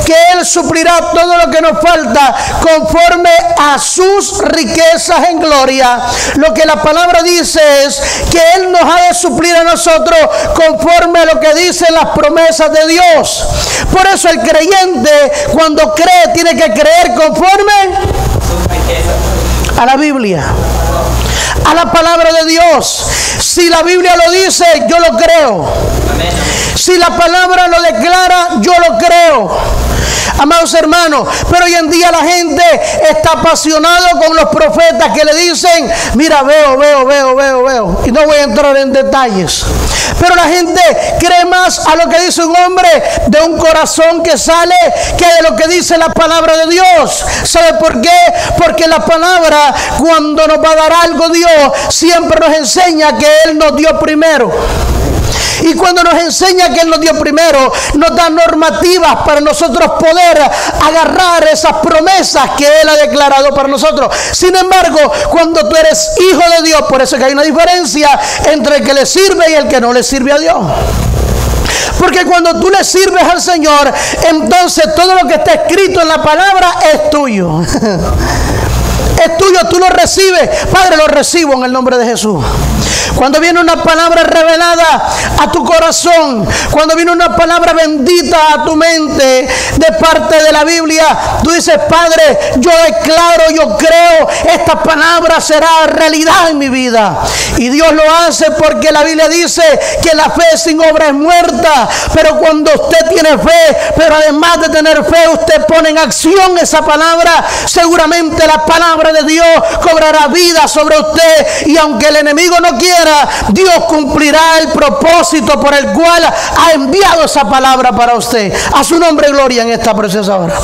que Él suplirá todo lo que nos falta conforme a sus riquezas en gloria, lo que la palabra dice es que Él nos ha de suplir a nosotros conforme a lo que dicen las promesas de Dios. Por eso el creyente, cuando cree, tiene que creer conforme a la Biblia, a la palabra de Dios. Si la Biblia lo dice, yo lo creo. Si la palabra lo declara, yo lo creo. Amados hermanos, pero hoy en día la gente está apasionado con los profetas que le dicen, mira, veo. Y no voy a entrar en detalles. Pero la gente cree más a lo que dice un hombre de un corazón que sale que de lo que dice la palabra de Dios. ¿Sabe por qué? Porque la palabra, cuando nos va a dar algo Dios, siempre nos enseña que Él nos dio primero. Y cuando nos enseña que Él nos dio primero, nos da normativas para nosotros poder agarrar esas promesas que Él ha declarado para nosotros. Sin embargo, cuando tú eres hijo de Dios, por eso que hay una diferencia entre el que le sirve y el que no le sirve a Dios. Porque cuando tú le sirves al Señor, entonces todo lo que está escrito en la palabra es tuyo. Es tuyo, tú lo recibes. Padre, lo recibo en el nombre de Jesús. Cuando viene una palabra revelada a tu corazón, cuando viene una palabra bendita a tu mente de parte de la Biblia, tú dices: Padre, yo declaro, yo creo, esta palabra será realidad en mi vida. Y Dios lo hace porque la Biblia dice que la fe sin obra es muerta. Pero cuando usted tiene fe, pero además de tener fe, usted pone en acción esa palabra, seguramente la palabra de Dios cobrará vida sobre usted. Y aunque el enemigo no quiera, Dios cumplirá el propósito por el cual ha enviado esa palabra para usted. A su nombre gloria en esta preciosa hora.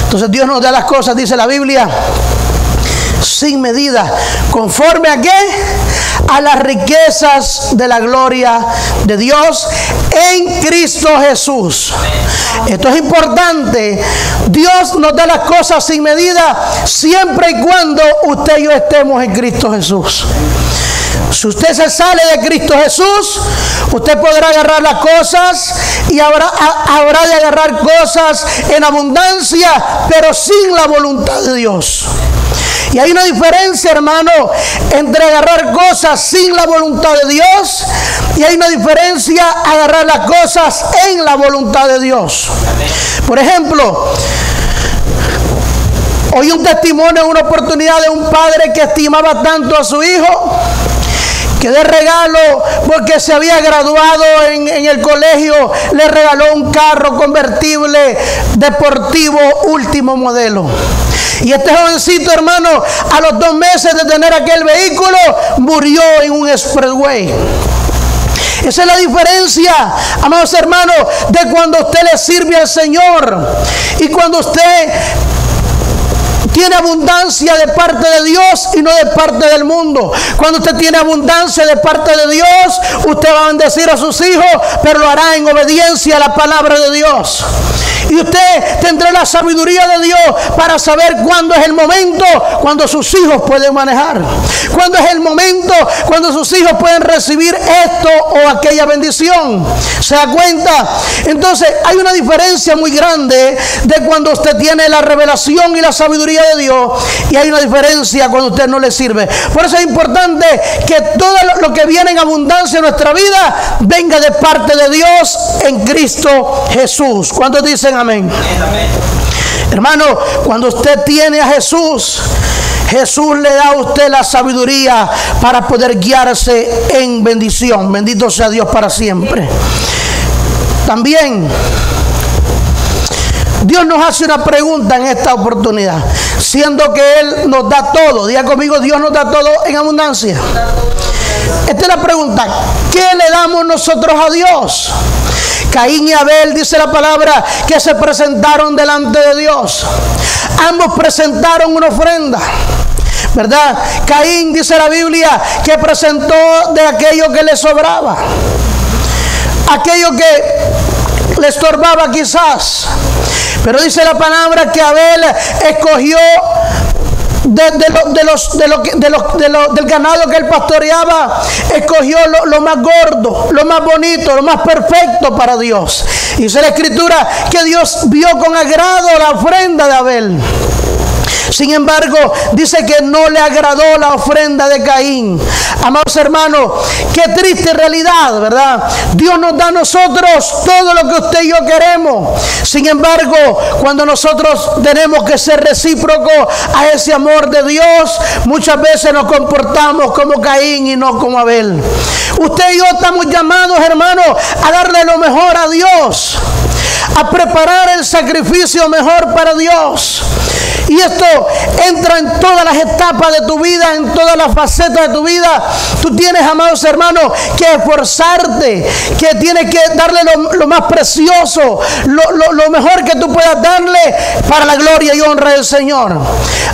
Entonces Dios nos da las cosas, dice la Biblia, sin medida. ¿Conforme a qué? A las riquezas de la gloria de Dios en Cristo Jesús. Esto es importante. Dios nos da las cosas sin medida siempre y cuando usted y yo estemos en Cristo Jesús. Si usted se sale de Cristo Jesús, usted podrá agarrar las cosas y habrá de agarrar cosas en abundancia, pero sin la voluntad de Dios. Y hay una diferencia, hermano, entre agarrar cosas sin la voluntad de Dios y hay una diferencia agarrar las cosas en la voluntad de Dios. Por ejemplo, oí un testimonio en una oportunidad de un padre que estimaba tanto a su hijo, que de regalo, porque se había graduado en el colegio, le regaló un carro convertible deportivo último modelo. Y este jovencito, hermano, a los 2 meses de tener aquel vehículo, murió en un expressway. Esa es la diferencia, amados hermanos, de cuando usted le sirve al Señor y cuando usted tiene abundancia de parte de Dios y no de parte del mundo. Cuando usted tiene abundancia de parte de Dios, usted va a bendecir a sus hijos, pero lo hará en obediencia a la palabra de Dios. Y usted tendrá la sabiduría de Dios para saber cuándo es el momento cuando sus hijos pueden manejar, cuándo es el momento cuando sus hijos pueden recibir esto o aquella bendición. ¿Se da cuenta? Entonces hay una diferencia muy grande de cuando usted tiene la revelación y la sabiduría de Dios, y hay una diferencia cuando usted no le sirve. Por eso es importante que todo lo que viene en abundancia en nuestra vida venga de parte de Dios en Cristo Jesús. ¿Cuántos dicen amén? Amén. Hermano, cuando usted tiene a Jesús, Jesús le da a usted la sabiduría para poder guiarse en bendición. Bendito sea Dios para siempre. También Dios nos hace una pregunta en esta oportunidad, siendo que Él nos da todo. Diga conmigo: Dios nos da todo en abundancia. Esta es la pregunta: ¿qué le damos nosotros a Dios? Caín y Abel, dice la palabra, que se presentaron delante de Dios. Ambos presentaron una ofrenda, ¿verdad? Caín, dice la Biblia, que presentó de aquello que le sobraba, aquello que le estorbaba quizás. Pero dice la palabra que Abel escogió del ganado que él pastoreaba, escogió lo más gordo, lo más bonito, lo más perfecto para Dios. Y dice la Escritura que Dios vio con agrado la ofrenda de Abel. Sin embargo, dice que no le agradó la ofrenda de Caín. Amados hermanos, qué triste realidad, ¿verdad? Dios nos da a nosotros todo lo que usted y yo queremos. Sin embargo, cuando nosotros tenemos que ser recíprocos a ese amor de Dios, muchas veces nos comportamos como Caín y no como Abel. Usted y yo estamos llamados, hermanos, a darle lo mejor a Dios, a preparar el sacrificio mejor para Dios. Y esto entra en todas las etapas de tu vida, en todas las facetas de tu vida. Tú tienes, amados hermanos, que esforzarte, que tienes que darle lo más precioso, lo mejor que tú puedas darle para la gloria y honra del Señor.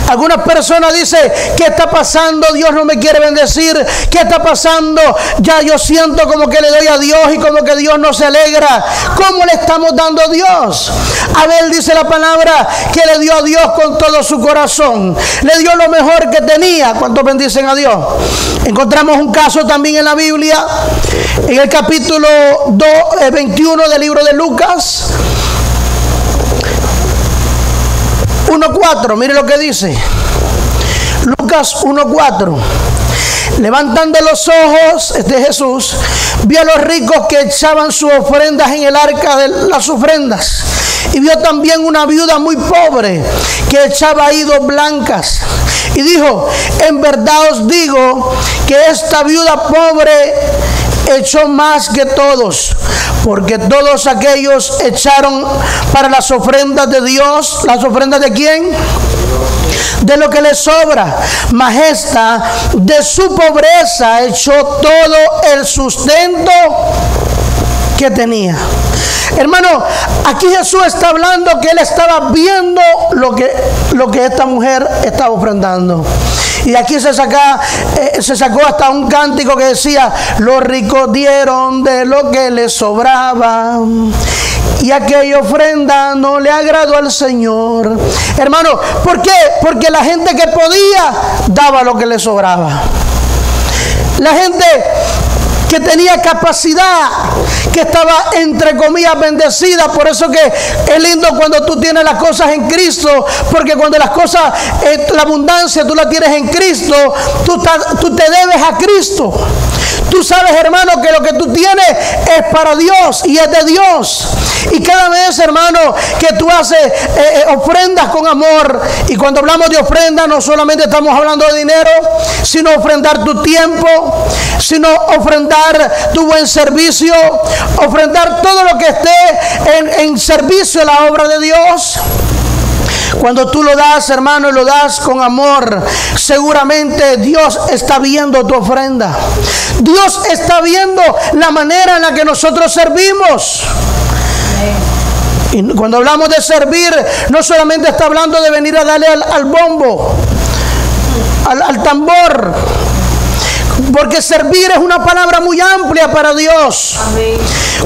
Algunas personas dicen: ¿qué está pasando? Dios no me quiere bendecir. ¿Qué está pasando? Ya yo siento como que le doy a Dios y como que Dios no se alegra. ¿Cómo le estamos dando a Dios? Abel, dice la palabra, que le dio a Dios con todo su corazón. Le dio lo mejor que tenía. ¿Cuántos bendicen a Dios? Encontramos un caso también en la Biblia, en el capítulo 21 del libro de Lucas 1:4. Mire lo que dice Lucas 1:4. Levantando los ojos, Jesús vio a los ricos que echaban sus ofrendas en el arca de las ofrendas, y vio también una viuda muy pobre que echaba ahí 2 blancas, y dijo: en verdad os digo que esta viuda pobre echó más que todos, porque todos aquellos echaron para las ofrendas de Dios. ¿Las ofrendas de quién? De lo que le sobra, mas esta de su pobreza echó todo el sustento que tenía. Hermano, aquí Jesús está hablando que él estaba viendo lo que esta mujer estaba ofrendando. Y aquí se sacó hasta un cántico que decía: los ricos dieron de lo que les sobraba, y aquella ofrenda no le agradó al Señor. Hermano, ¿por qué? Porque la gente que podía daba lo que le sobraba. La gente que tenía capacidad, que estaba entre comillas bendecida. Por eso que es lindo cuando tú tienes las cosas en Cristo, porque cuando las cosas, la abundancia tú la tienes en Cristo, tú te debes a Cristo. Tú sabes, hermano, que lo que tú tienes es para Dios y es de Dios. Y cada vez, hermano, que tú haces ofrendas con amor, y cuando hablamos de ofrenda no solamente estamos hablando de dinero, sino ofrendar tu tiempo, sino ofrendar tu buen servicio, ofrendar todo lo que esté en servicio a la obra de Dios. Cuando tú lo das, hermano, y lo das con amor, seguramente Dios está viendo tu ofrenda. Dios está viendo la manera en la que nosotros servimos. Y cuando hablamos de servir, no solamente está hablando de venir a darle al bombo, al tambor, porque servir es una palabra muy amplia para Dios. Amén.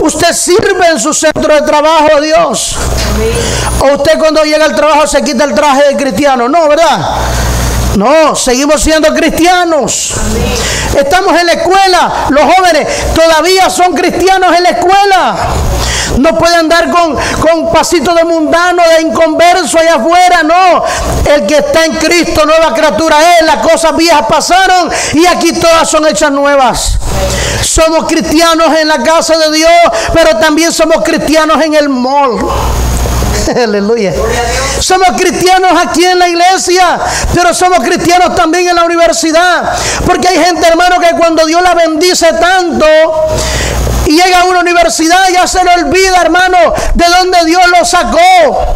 Usted sirve en su centro de trabajo a Dios. Amén. O usted cuando llega al trabajo se quita el traje de cristiano. No, ¿verdad? No, seguimos siendo cristianos. Amén. Estamos en la escuela. Los jóvenes todavía son cristianos en la escuela. No puede andar con pasitos de mundano, de inconverso allá afuera. No, el que está en Cristo, nueva criatura es. Las cosas viejas pasaron y aquí todas son hechas nuevas. Somos cristianos en la casa de Dios, pero también somos cristianos en el mall. Aleluya. Somos cristianos aquí en la iglesia, pero somos cristianos también en la universidad. Porque hay gente, hermano, que cuando Dios la bendice tanto y llega a una universidad, ya se le olvida, hermano, de dónde Dios lo sacó.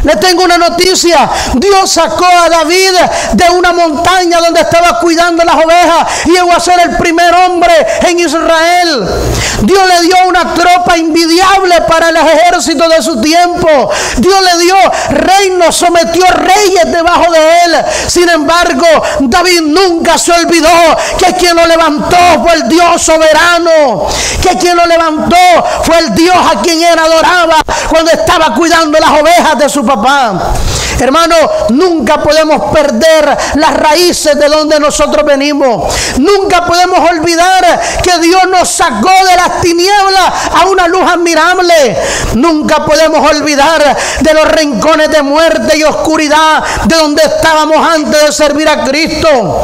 Le tengo una noticia: Dios sacó a David de una montaña donde estaba cuidando las ovejas y llegó a ser el primer hombre en Israel. Dios le dio una tropa envidiable para el ejército de su tiempo. Dios le dio reinos, sometió reyes debajo de él. Sin embargo, David nunca se olvidó que quien lo levantó fue el Dios soberano, que quien lo levantó fue el Dios a quien él adoraba cuando estaba cuidando las ovejas de su papá. Hermano, nunca podemos perder las raíces de donde nosotros venimos. Nunca podemos olvidar que Dios nos sacó de las tinieblas a una luz admirable. Nunca podemos olvidar de los rincones de muerte y oscuridad de donde estábamos antes de servir a Cristo.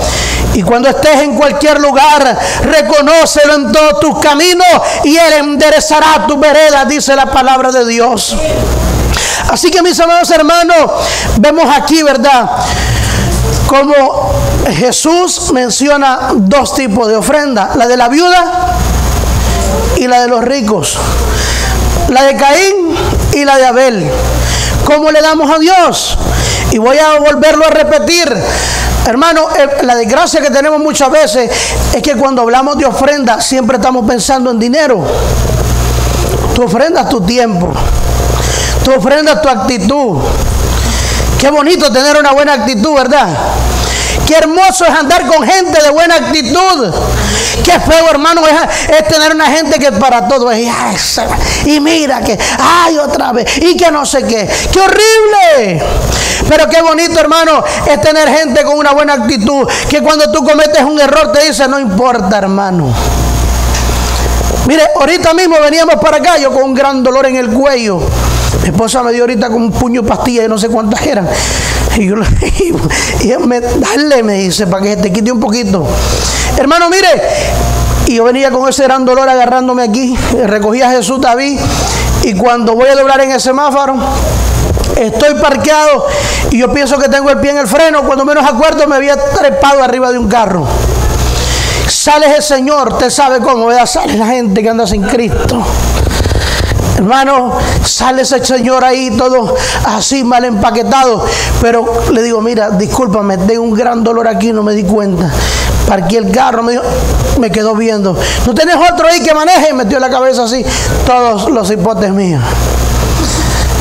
Y cuando estés en cualquier lugar, reconócelo en todos tus caminos y Él enderezará tu vereda, dice la palabra de Dios. Así que, mis amados hermanos, vemos aquí, ¿verdad?, como Jesús menciona 2 tipos de ofrenda: la de la viuda y la de los ricos, la de Caín y la de Abel. ¿Cómo le damos a Dios? Y voy a volverlo a repetir. Hermano, la desgracia que tenemos muchas veces es que cuando hablamos de ofrenda siempre estamos pensando en dinero. Tú ofrendas tu tiempo, tú ofrendas tu actitud. Qué bonito tener una buena actitud, ¿verdad? Qué hermoso es andar con gente de buena actitud. Qué feo, hermano, es tener una gente que para todo es, y mira que, ay, otra vez, y que no sé qué. ¡Qué horrible! Pero qué bonito, hermano, es tener gente con una buena actitud, que cuando tú cometes un error te dice, no importa, hermano. Mire, ahorita mismo veníamos para acá, yo con un gran dolor en el cuello. Mi esposa me dio ahorita con un puño de pastillas y no sé cuántas eran. Y yo dale, me dice, para que te quite un poquito. Hermano, mire, y yo venía con ese gran dolor agarrándome aquí. Recogí a Jesús David. Y cuando voy a doblar en el semáforo, estoy parqueado y yo pienso que tengo el pie en el freno. Cuando menos acuerdo, me había trepado arriba de un carro. Sale ese señor, usted sabe cómo, ¿verdad? Sale la gente que anda sin Cristo. Hermano, sale ese señor ahí todo así mal empaquetado. Pero le digo, mira, discúlpame, tengo un gran dolor aquí, no me di cuenta. Parqué el carro, me quedó viendo. ¿No tenés otro ahí que maneje? Y metió la cabeza así, todos los hipotes míos.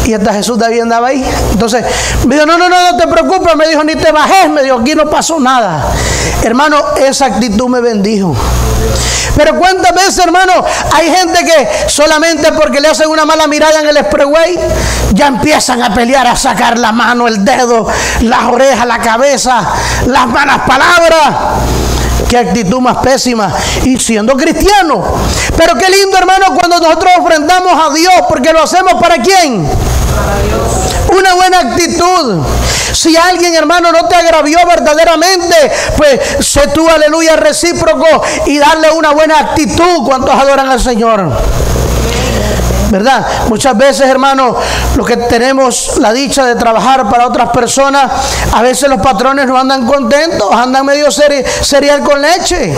Y hasta Jesús David andaba ahí. Entonces me dijo, no te preocupes. Me dijo, ni te bajes. Me dijo, aquí no pasó nada. Hermano, esa actitud me bendijo. Pero cuántas veces, hermano, hay gente que solamente porque le hacen una mala mirada en el expressway, ya empiezan a pelear, a sacar la mano, el dedo, las orejas, la cabeza, las malas palabras. Qué actitud más pésima, y siendo cristiano. Pero qué lindo, hermano, cuando nosotros ofrendamos a Dios, porque lo hacemos ¿para quién? Para Dios. Una buena actitud. Si alguien, hermano, no te agravió verdaderamente, pues sé tú, aleluya, recíproco y darle una buena actitud. ¿Cuántos adoran al Señor? ¿Verdad? Muchas veces, hermano, los que tenemos la dicha de trabajar para otras personas, a veces los patrones no andan contentos, andan medio cereal con leche.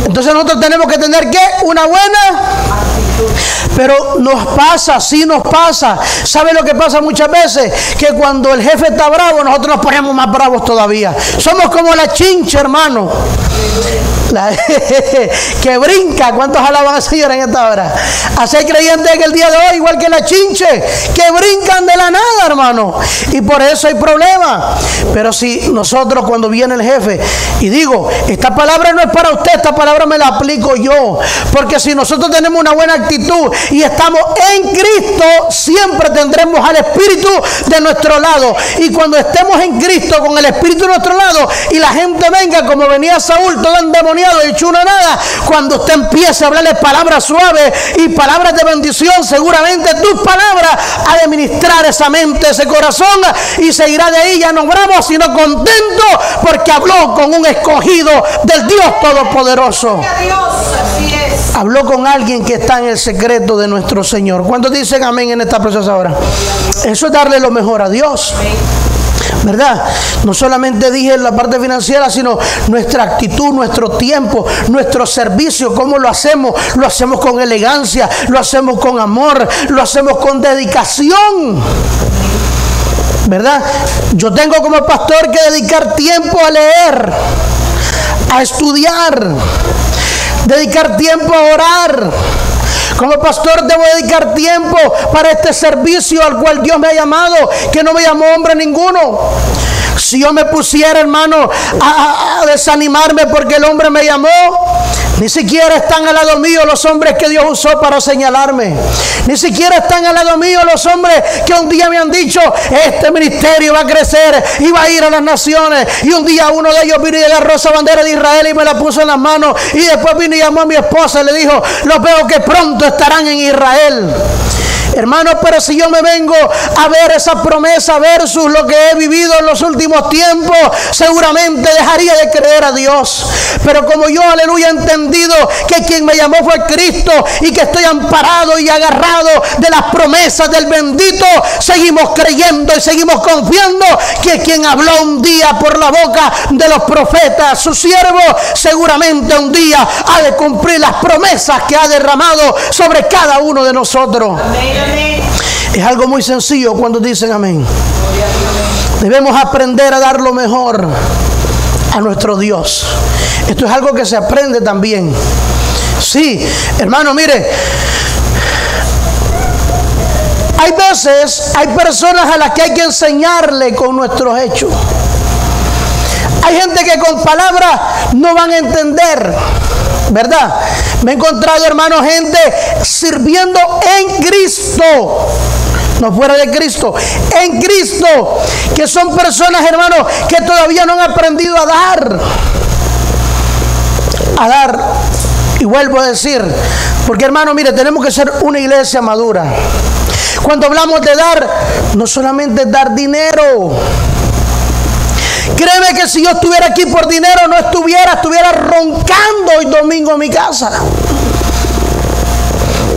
Entonces nosotros tenemos que tener ¿qué? Una buena actitud. Pero nos pasa, sí nos pasa. ¿Sabe lo que pasa muchas veces? Que cuando el jefe está bravo, nosotros nos ponemos más bravos todavía. Somos como la chincha, hermano. Que brinca. ¿Cuántos alaban al Señor en esta hora? Así hay creyentes en el día de hoy, igual que la chinche, que brincan de la nada, hermano. Y por eso hay problemas. Pero si nosotros, cuando viene el jefe, y digo, esta palabra no es para usted, esta palabra me la aplico yo. Porque si nosotros tenemos una buena actitud y estamos en Cristo, siempre tendremos al Espíritu de nuestro lado. Y cuando estemos en Cristo con el Espíritu de nuestro lado y la gente venga como venía Saúl, todo endemoniado y hecho una nada, cuando usted empiece a hablarle palabras suaves y palabras de bendición, seguramente tus palabras ha de ministrar esa mente, ese corazón, y se irá de ahí ya no bravo sino contento, porque habló con un escogido del Dios Todopoderoso. Habló con alguien que está en el secreto de nuestro Señor. ¿Cuántos dicen amén en esta preciosa hora? Eso es darle lo mejor a Dios, ¿verdad? No solamente dije la parte financiera, sino nuestra actitud, nuestro tiempo, nuestro servicio. ¿Cómo lo hacemos? Lo hacemos con elegancia, lo hacemos con amor, lo hacemos con dedicación, ¿verdad? Yo tengo como pastor que dedicar tiempo a leer, a estudiar, dedicar tiempo a orar. Como pastor debo dedicar tiempo para este servicio al cual Dios me ha llamado, que no me llamó hombre ninguno. Si yo me pusiera, hermano, a desanimarme porque el hombre me llamó, ni siquiera están al lado mío los hombres que Dios usó para señalarme. Ni siquiera están al lado mío los hombres que un día me han dicho, este ministerio va a crecer y va a ir a las naciones. Y un día uno de ellos vino y agarró esa bandera de Israel y me la puso en las manos. Y después vino y llamó a mi esposa y le dijo, los veo que pronto estarán en Israel. Hermanos, pero si yo me vengo a ver esa promesa versus lo que he vivido en los últimos tiempos, seguramente dejaría de creer a Dios. Pero como yo, aleluya, he entendido que quien me llamó fue Cristo y que estoy amparado y agarrado de las promesas del bendito, seguimos creyendo y seguimos confiando que quien habló un día por la boca de los profetas, sus siervos, seguramente un día ha de cumplir las promesas que ha derramado sobre cada uno de nosotros. Amén. Es algo muy sencillo cuando dicen amén. Debemos aprender a dar lo mejor a nuestro Dios. Esto es algo que se aprende también. Sí, hermano, mire, hay veces, hay personas a las que hay que enseñarle con nuestros hechos. Hay gente que con palabras no van a entender, ¿verdad? Me he encontrado, hermano, gente sirviendo en Cristo, no fuera de Cristo, en Cristo, que son personas, hermano, que todavía no han aprendido a dar. Y vuelvo a decir, porque, hermano, mire, tenemos que ser una iglesia madura. Cuando hablamos de dar, no solamente dar dinero. Créeme que si yo estuviera aquí por dinero, no estuviera roncando hoy domingo en mi casa.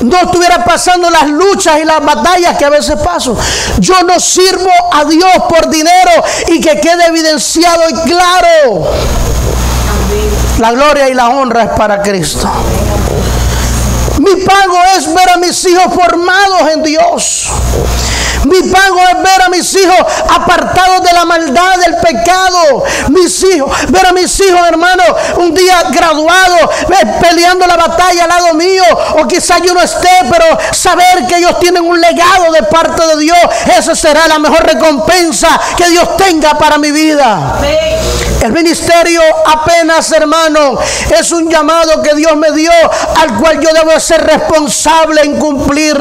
No estuviera pasando las luchas y las batallas que a veces paso. Yo no sirvo a Dios por dinero, y que quede evidenciado y claro. La gloria y la honra es para Cristo. Mi pago es ver a mis hijos formados en Dios. Mi pago es ver a mis hijos apartados de la maldad, del pecado. Ver a mis hijos, hermano, un día graduados, peleando la batalla al lado mío. O quizás yo no esté, pero saber que ellos tienen un legado de parte de Dios, esa será la mejor recompensa que Dios tenga para mi vida. El ministerio apenas, hermano, es un llamado que Dios me dio, al cual yo debo ser responsable en cumplir.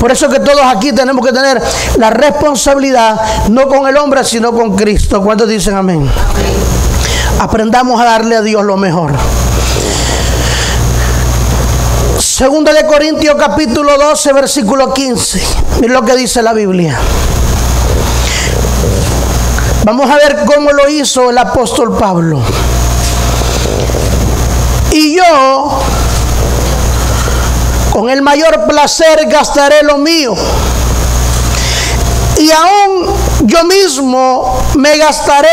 Por eso que todos aquí tenemos que tener la responsabilidad, no con el hombre, sino con Cristo. ¿Cuántos dicen amén? Aprendamos a darle a Dios lo mejor. Segunda de Corintios capítulo 12, versículo 15. Miren lo que dice la Biblia. Vamos a ver cómo lo hizo el apóstol Pablo. Y yo, con el mayor placer, gastaré lo mío, y aún yo mismo me gastaré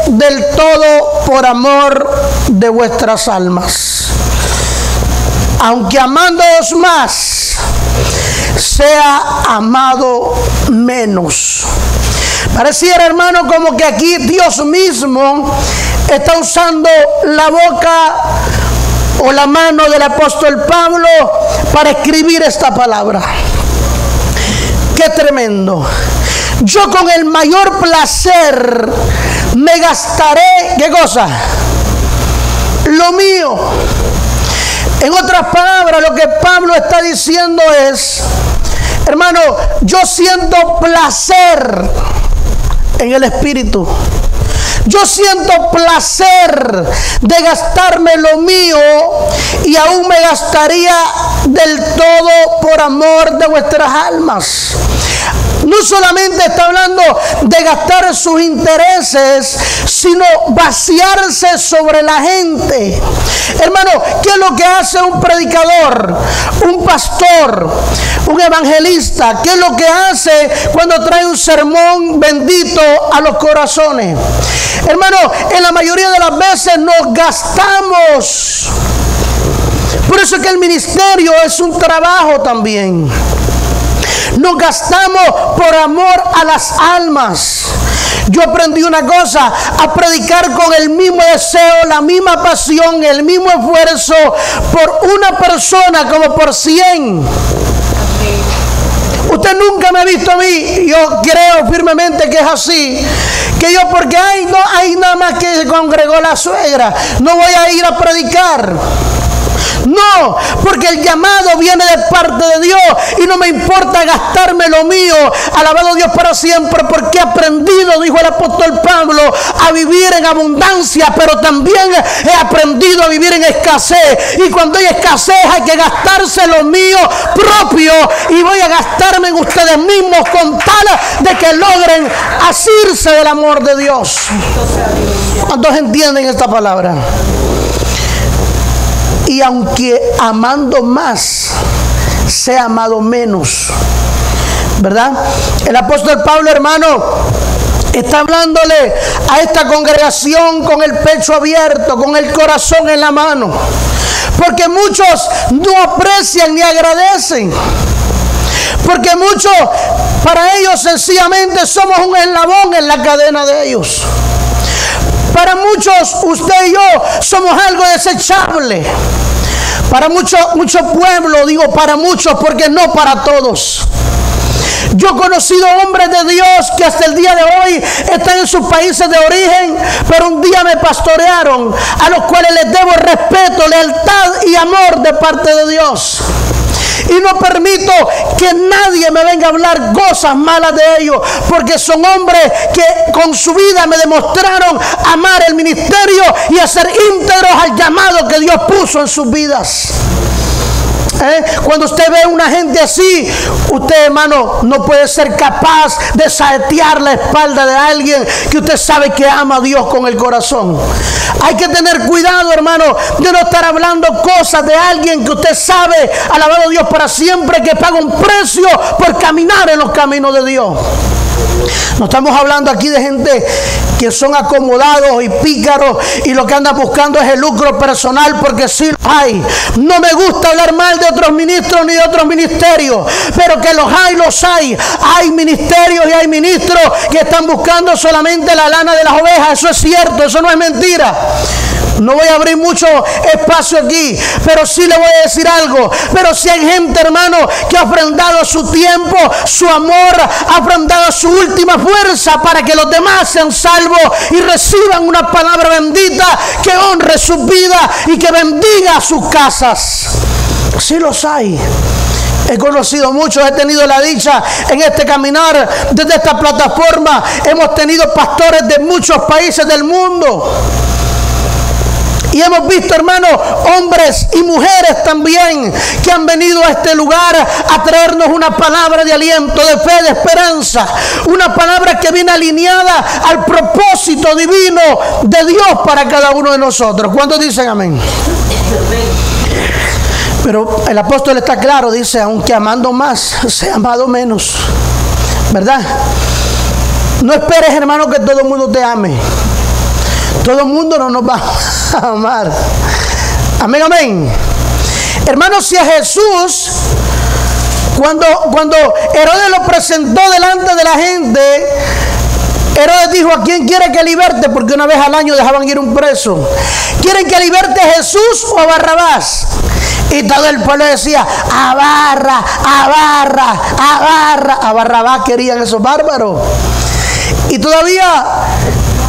del todo por amor de vuestras almas, aunque amándoos más, sea amado menos. Pareciera, hermano, como que aquí Dios mismo está usando la boca o la mano del apóstol Pablo para escribir esta palabra. ¡Qué tremendo! Yo con el mayor placer me gastaré, ¿qué cosa? Lo mío. En otras palabras, lo que Pablo está diciendo es, hermano, yo siento placer en el espíritu. Yo siento placer de gastarme lo mío, y aún me gastaría del todo por amor de vuestras almas. No solamente está hablando de gastar sus intereses, sino vaciarse sobre la gente. Hermano, ¿qué es lo que hace un predicador, un pastor, un evangelista? ¿Qué es lo que hace cuando trae un sermón bendito a los corazones? Hermano, en la mayoría de las veces nos gastamos. Por eso es que el ministerio es un trabajo también. Nos gastamos por amor a las almas. Yo aprendí una cosa, a predicar con el mismo deseo, la misma pasión, el mismo esfuerzo por una persona como por 100. Usted nunca me ha visto a mí, yo creo firmemente que es así, que yo porque no hay nada más que se congregó la suegra, no voy a ir a predicar. No, porque el llamado viene de parte de Dios, y no me importa gastarme lo mío. Alabado Dios para siempre, porque he aprendido, dijo el apóstol Pablo, a vivir en abundancia, pero también he aprendido a vivir en escasez. Y cuando hay escasez hay que gastarse lo mío propio, y voy a gastarme en ustedes mismos con tal de que logren asirse del amor de Dios. ¿Cuántos entienden esta palabra? Y aunque amando más, sea amado menos, ¿verdad? El apóstol Pablo, hermano, está hablándole a esta congregación con el pecho abierto, con el corazón en la mano, porque muchos no aprecian ni agradecen, porque muchos Para ellos sencillamente somos un eslabón en la cadena de ellos. Para muchos, usted y yo somos algo desechable. Para mucho pueblo, digo para muchos porque no para todos. Yo he conocido hombres de Dios que hasta el día de hoy están en sus países de origen, pero un día me pastorearon, a los cuales les debo respeto, lealtad y amor de parte de Dios. Y no permito que nadie me venga a hablar cosas malas de ellos, porque son hombres que con su vida me demostraron amar el ministerio y a ser íntegros al llamado que Dios puso en sus vidas. Cuando usted ve a una gente así, usted, hermano, no puede ser capaz de saetear la espalda de alguien que usted sabe que ama a Dios con el corazón. Hay que tener cuidado, hermano, de no estar hablando cosas de alguien que usted sabe, alabado Dios para siempre, que paga un precio por caminar en los caminos de Dios. No estamos hablando aquí de gente que son acomodados y pícaros y lo que andan buscando es el lucro personal, porque sí los hay. No me gusta hablar mal de otros ministros ni de otros ministerios, pero que los hay. Hay ministerios y hay ministros que están buscando solamente la lana de las ovejas. Eso es cierto, eso no es mentira. No voy a abrir mucho espacio aquí, pero sí le voy a decir algo. Pero si hay gente, hermano, que ha ofrendado su tiempo, su amor, ha ofrendado su última fuerza para que los demás sean salvos y reciban una palabra bendita que honre sus vidas y que bendiga sus casas. Sí los hay. He conocido muchos, he tenido la dicha en este caminar desde esta plataforma. Hemos tenido pastores de muchos países del mundo. Y hemos visto, hermanos, hombres y mujeres también que han venido a este lugar a traernos una palabra de aliento, de fe, de esperanza. Una palabra que viene alineada al propósito divino de Dios para cada uno de nosotros. ¿Cuántos dicen amén? Pero el apóstol está claro, dice, aunque amando más, sea amado menos. ¿Verdad? No esperes, hermano, que todo el mundo te ame. Todo el mundo no nos va a amar. Amén, amén. Hermanos, si a Jesús, cuando Herodes lo presentó delante de la gente, Herodes dijo: ¿a quién quiere que liberte? Porque una vez al año dejaban ir un preso. ¿Quieren que liberte a Jesús o a Barrabás? Y todo el pueblo decía: a Barrabás querían esos bárbaros. Y todavía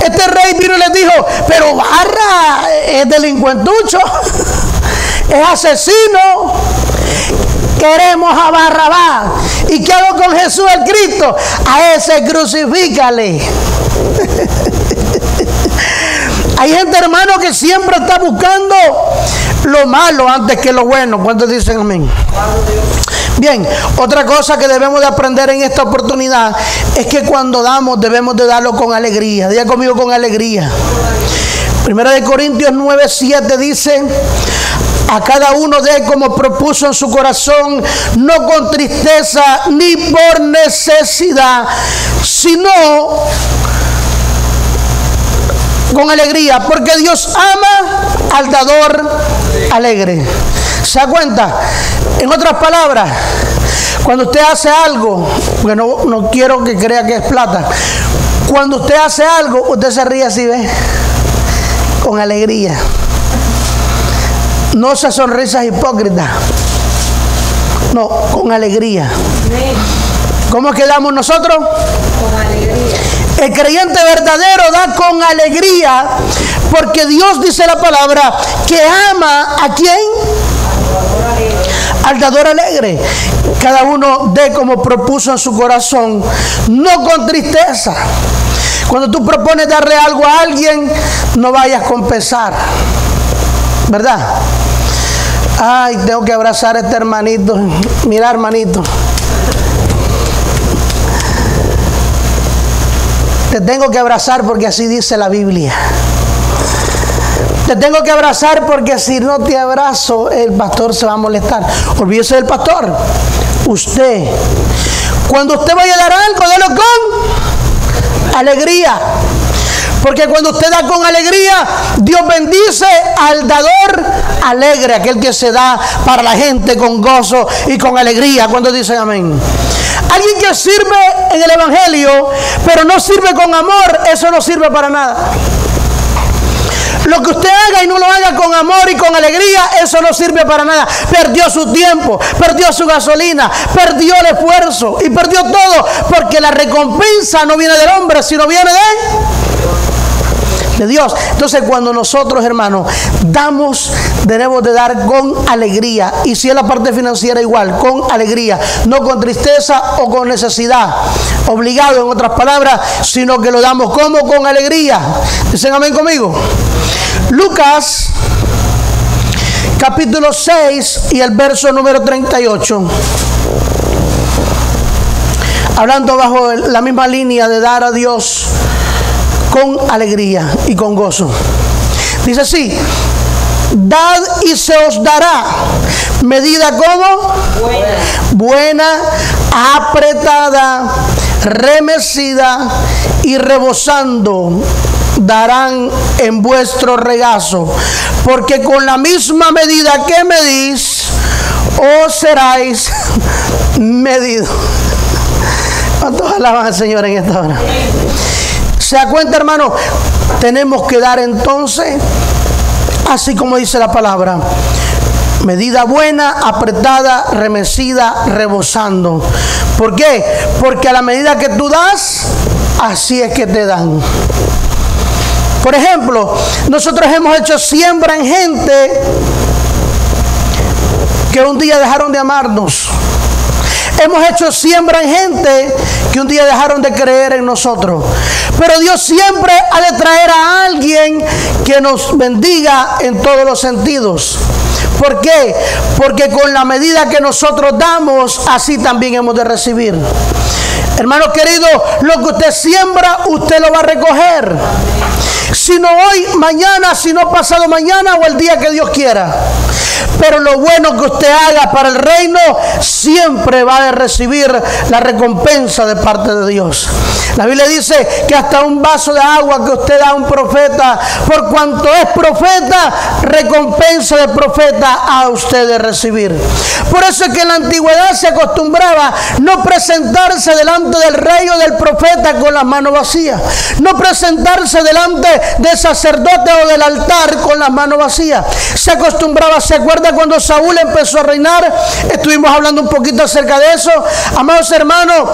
este rey vino y les dijo: pero Barra es delincuentucho, es asesino, queremos a Barrabás. ¿Y qué hago con Jesús el Cristo? A ese crucifícale. Hay gente, hermano, que siempre está buscando lo malo antes que lo bueno. ¿Cuántos dicen amén? Bien, otra cosa que debemos de aprender en esta oportunidad es que cuando damos debemos de darlo con alegría. Diga conmigo: con alegría. Primera de Corintios 9:7 dice: a cada uno dé como propuso en su corazón, no con tristeza ni por necesidad, sino con alegría, porque Dios ama al dador alegre. ¿Se da cuenta? En otras palabras, cuando usted hace algo, porque no quiero que crea que es plata, cuando usted hace algo, usted se ríe así, ¿ve? Con alegría. No esas sonrisas hipócritas. No, con alegría. ¿Cómo quedamos nosotros? Con alegría. El creyente verdadero da con alegría, porque Dios, dice la palabra, que ama ¿a quién? Al dador alegre. Cada uno dé como propuso en su corazón, no con tristeza. Cuando tú propones darle algo a alguien, no vayas con pesar, ¿verdad? Ay, tengo que abrazar a este hermanito. Mira, hermanito, te tengo que abrazar porque así dice la Biblia. Te tengo que abrazar porque si no te abrazo, el pastor se va a molestar. Olvídese del pastor. Usted, cuando usted vaya a dar algo, délo con alegría. Porque cuando usted da con alegría, Dios bendice al dador alegre, aquel que se da para la gente con gozo y con alegría. ¿Cuántos dicen amén? Alguien que sirve en el evangelio, pero no sirve con amor, eso no sirve para nada. Lo que usted haga y no lo haga con amor y con alegría, eso no sirve para nada. Perdió su tiempo, perdió su gasolina, perdió el esfuerzo y perdió todo, porque la recompensa no viene del hombre, sino viene de Dios. Entonces, cuando nosotros, hermanos, damos, debemos de dar con alegría. Y si es la parte financiera, igual, con alegría, no con tristeza o con necesidad, obligado, en otras palabras, sino que lo damos como con alegría. Dicen amén conmigo. Lucas capítulo 6 y el verso número 38, hablando bajo la misma línea de dar a Dios con alegría y con gozo. Dice así: dad y se os dará, medida como buena, apretada, remecida y rebosando, darán en vuestro regazo, porque con la misma medida que medís, os seráis medidos. ¿Cuántos alaban al Señor en esta hora? ¿Se da cuenta, hermano? Tenemos que dar entonces, así como dice la palabra, medida buena, apretada, remecida, rebosando. ¿Por qué? Porque a la medida que tú das, así es que te dan. Por ejemplo, nosotros hemos hecho siembra en gente que un día dejaron de amarnos. Hemos hecho siembra en gente que un día dejaron de creer en nosotros. Pero Dios siempre ha de traer a alguien que nos bendiga en todos los sentidos. ¿Por qué? Porque con la medida que nosotros damos, así también hemos de recibir. Hermanos queridos, lo que usted siembra, usted lo va a recoger. Si no hoy, mañana, si no pasado mañana o el día que Dios quiera. Pero lo bueno que usted haga para el reino, siempre va a recibir la recompensa de parte de Dios. La Biblia dice que hasta un vaso de agua que usted da a un profeta, por cuanto es profeta, recompensa de profeta a usted de recibir. Por eso es que en la antigüedad se acostumbraba no presentarse delante del rey o del profeta con las manos vacías. No presentarse delante del sacerdote o del altar con las manos vacías. Se acostumbraba, ¿se acuerda cuando Saúl empezó a reinar? Estuvimos hablando un poquito acerca de eso. Amados hermanos,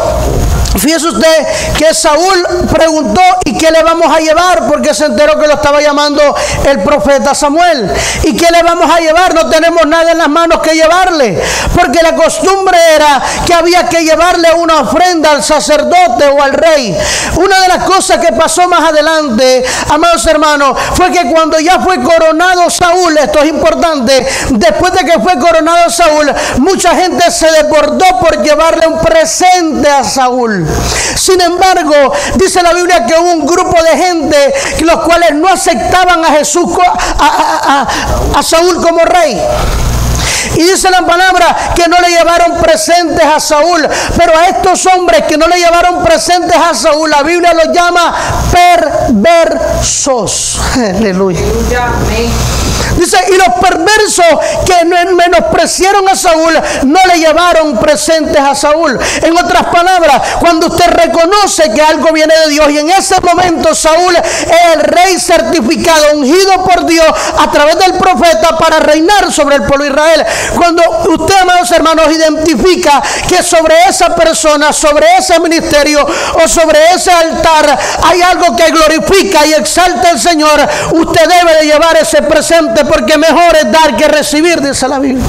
fíjese usted que Saúl preguntó: ¿y qué le vamos a llevar? Porque se enteró que lo estaba llamando el profeta Samuel. ¿Y qué le vamos a llevar? No tenemos nada en las manos que llevarle, porque la costumbre era que había que llevarle una ofrenda al sacerdote o al rey. Una de las cosas que pasó más adelante, amados hermanos, fue que cuando ya fue coronado Saúl, esto es importante, después de que fue coronado Saúl, mucha gente se desbordó por llevarle un presente a Saúl. Sin embargo, dice la Biblia que hubo un grupo de gente los cuales no aceptaban a Jesús, a Saúl como rey. Y dice la palabra que no le llevaron presentes a Saúl. Pero a estos hombres que no le llevaron presentes a Saúl, la Biblia los llama perversos. Aleluya. Dice, y los perversos que menospreciaron a Saúl, no le llevaron presentes a Saúl. En otras palabras, cuando usted reconoce que algo viene de Dios, y en ese momento Saúl es el rey certificado, ungido por Dios a través del profeta para reinar sobre el pueblo de Israel. Cuando usted, amados hermanos, identifica que sobre esa persona, sobre ese ministerio o sobre ese altar hay algo que glorifica y exalta al Señor, usted debe de llevar ese presente, porque mejor es dar que recibir, dice la Biblia.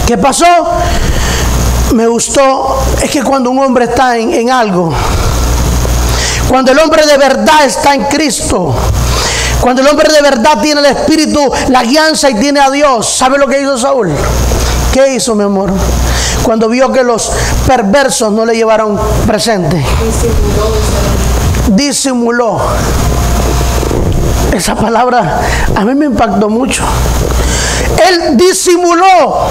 ¿Qué pasó? Me gustó, es que cuando un hombre está en algo, cuando el hombre de verdad está en Cristo, cuando el hombre de verdad tiene el Espíritu, la guianza y tiene a Dios, ¿sabe lo que hizo Saúl? ¿Qué hizo, mi amor? Cuando vio que los perversos no le llevaron presente, disimuló. Esa palabra a mí me impactó mucho. Él disimuló.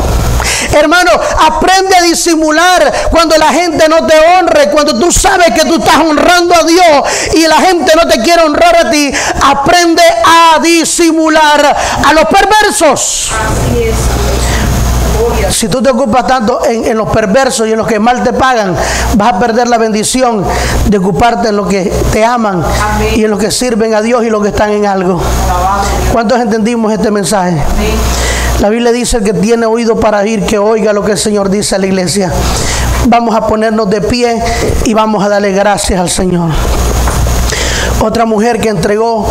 Hermano, aprende a disimular cuando la gente no te honre, cuando tú sabes que tú estás honrando a Dios y la gente no te quiere honrar a ti. Aprende a disimular a los perversos. Así es. Si tú te ocupas tanto en los perversos y en los que mal te pagan, vas a perder la bendición de ocuparte en los que te aman. Amén. Y en los que sirven a Dios y los que están en algo. ¿Cuántos entendimos este mensaje? Amén. La Biblia dice: el que tiene oído para oír, que oiga lo que el Señor dice a la iglesia. Vamos a ponernos de pie y vamos a darle gracias al Señor. Otra mujer que entregó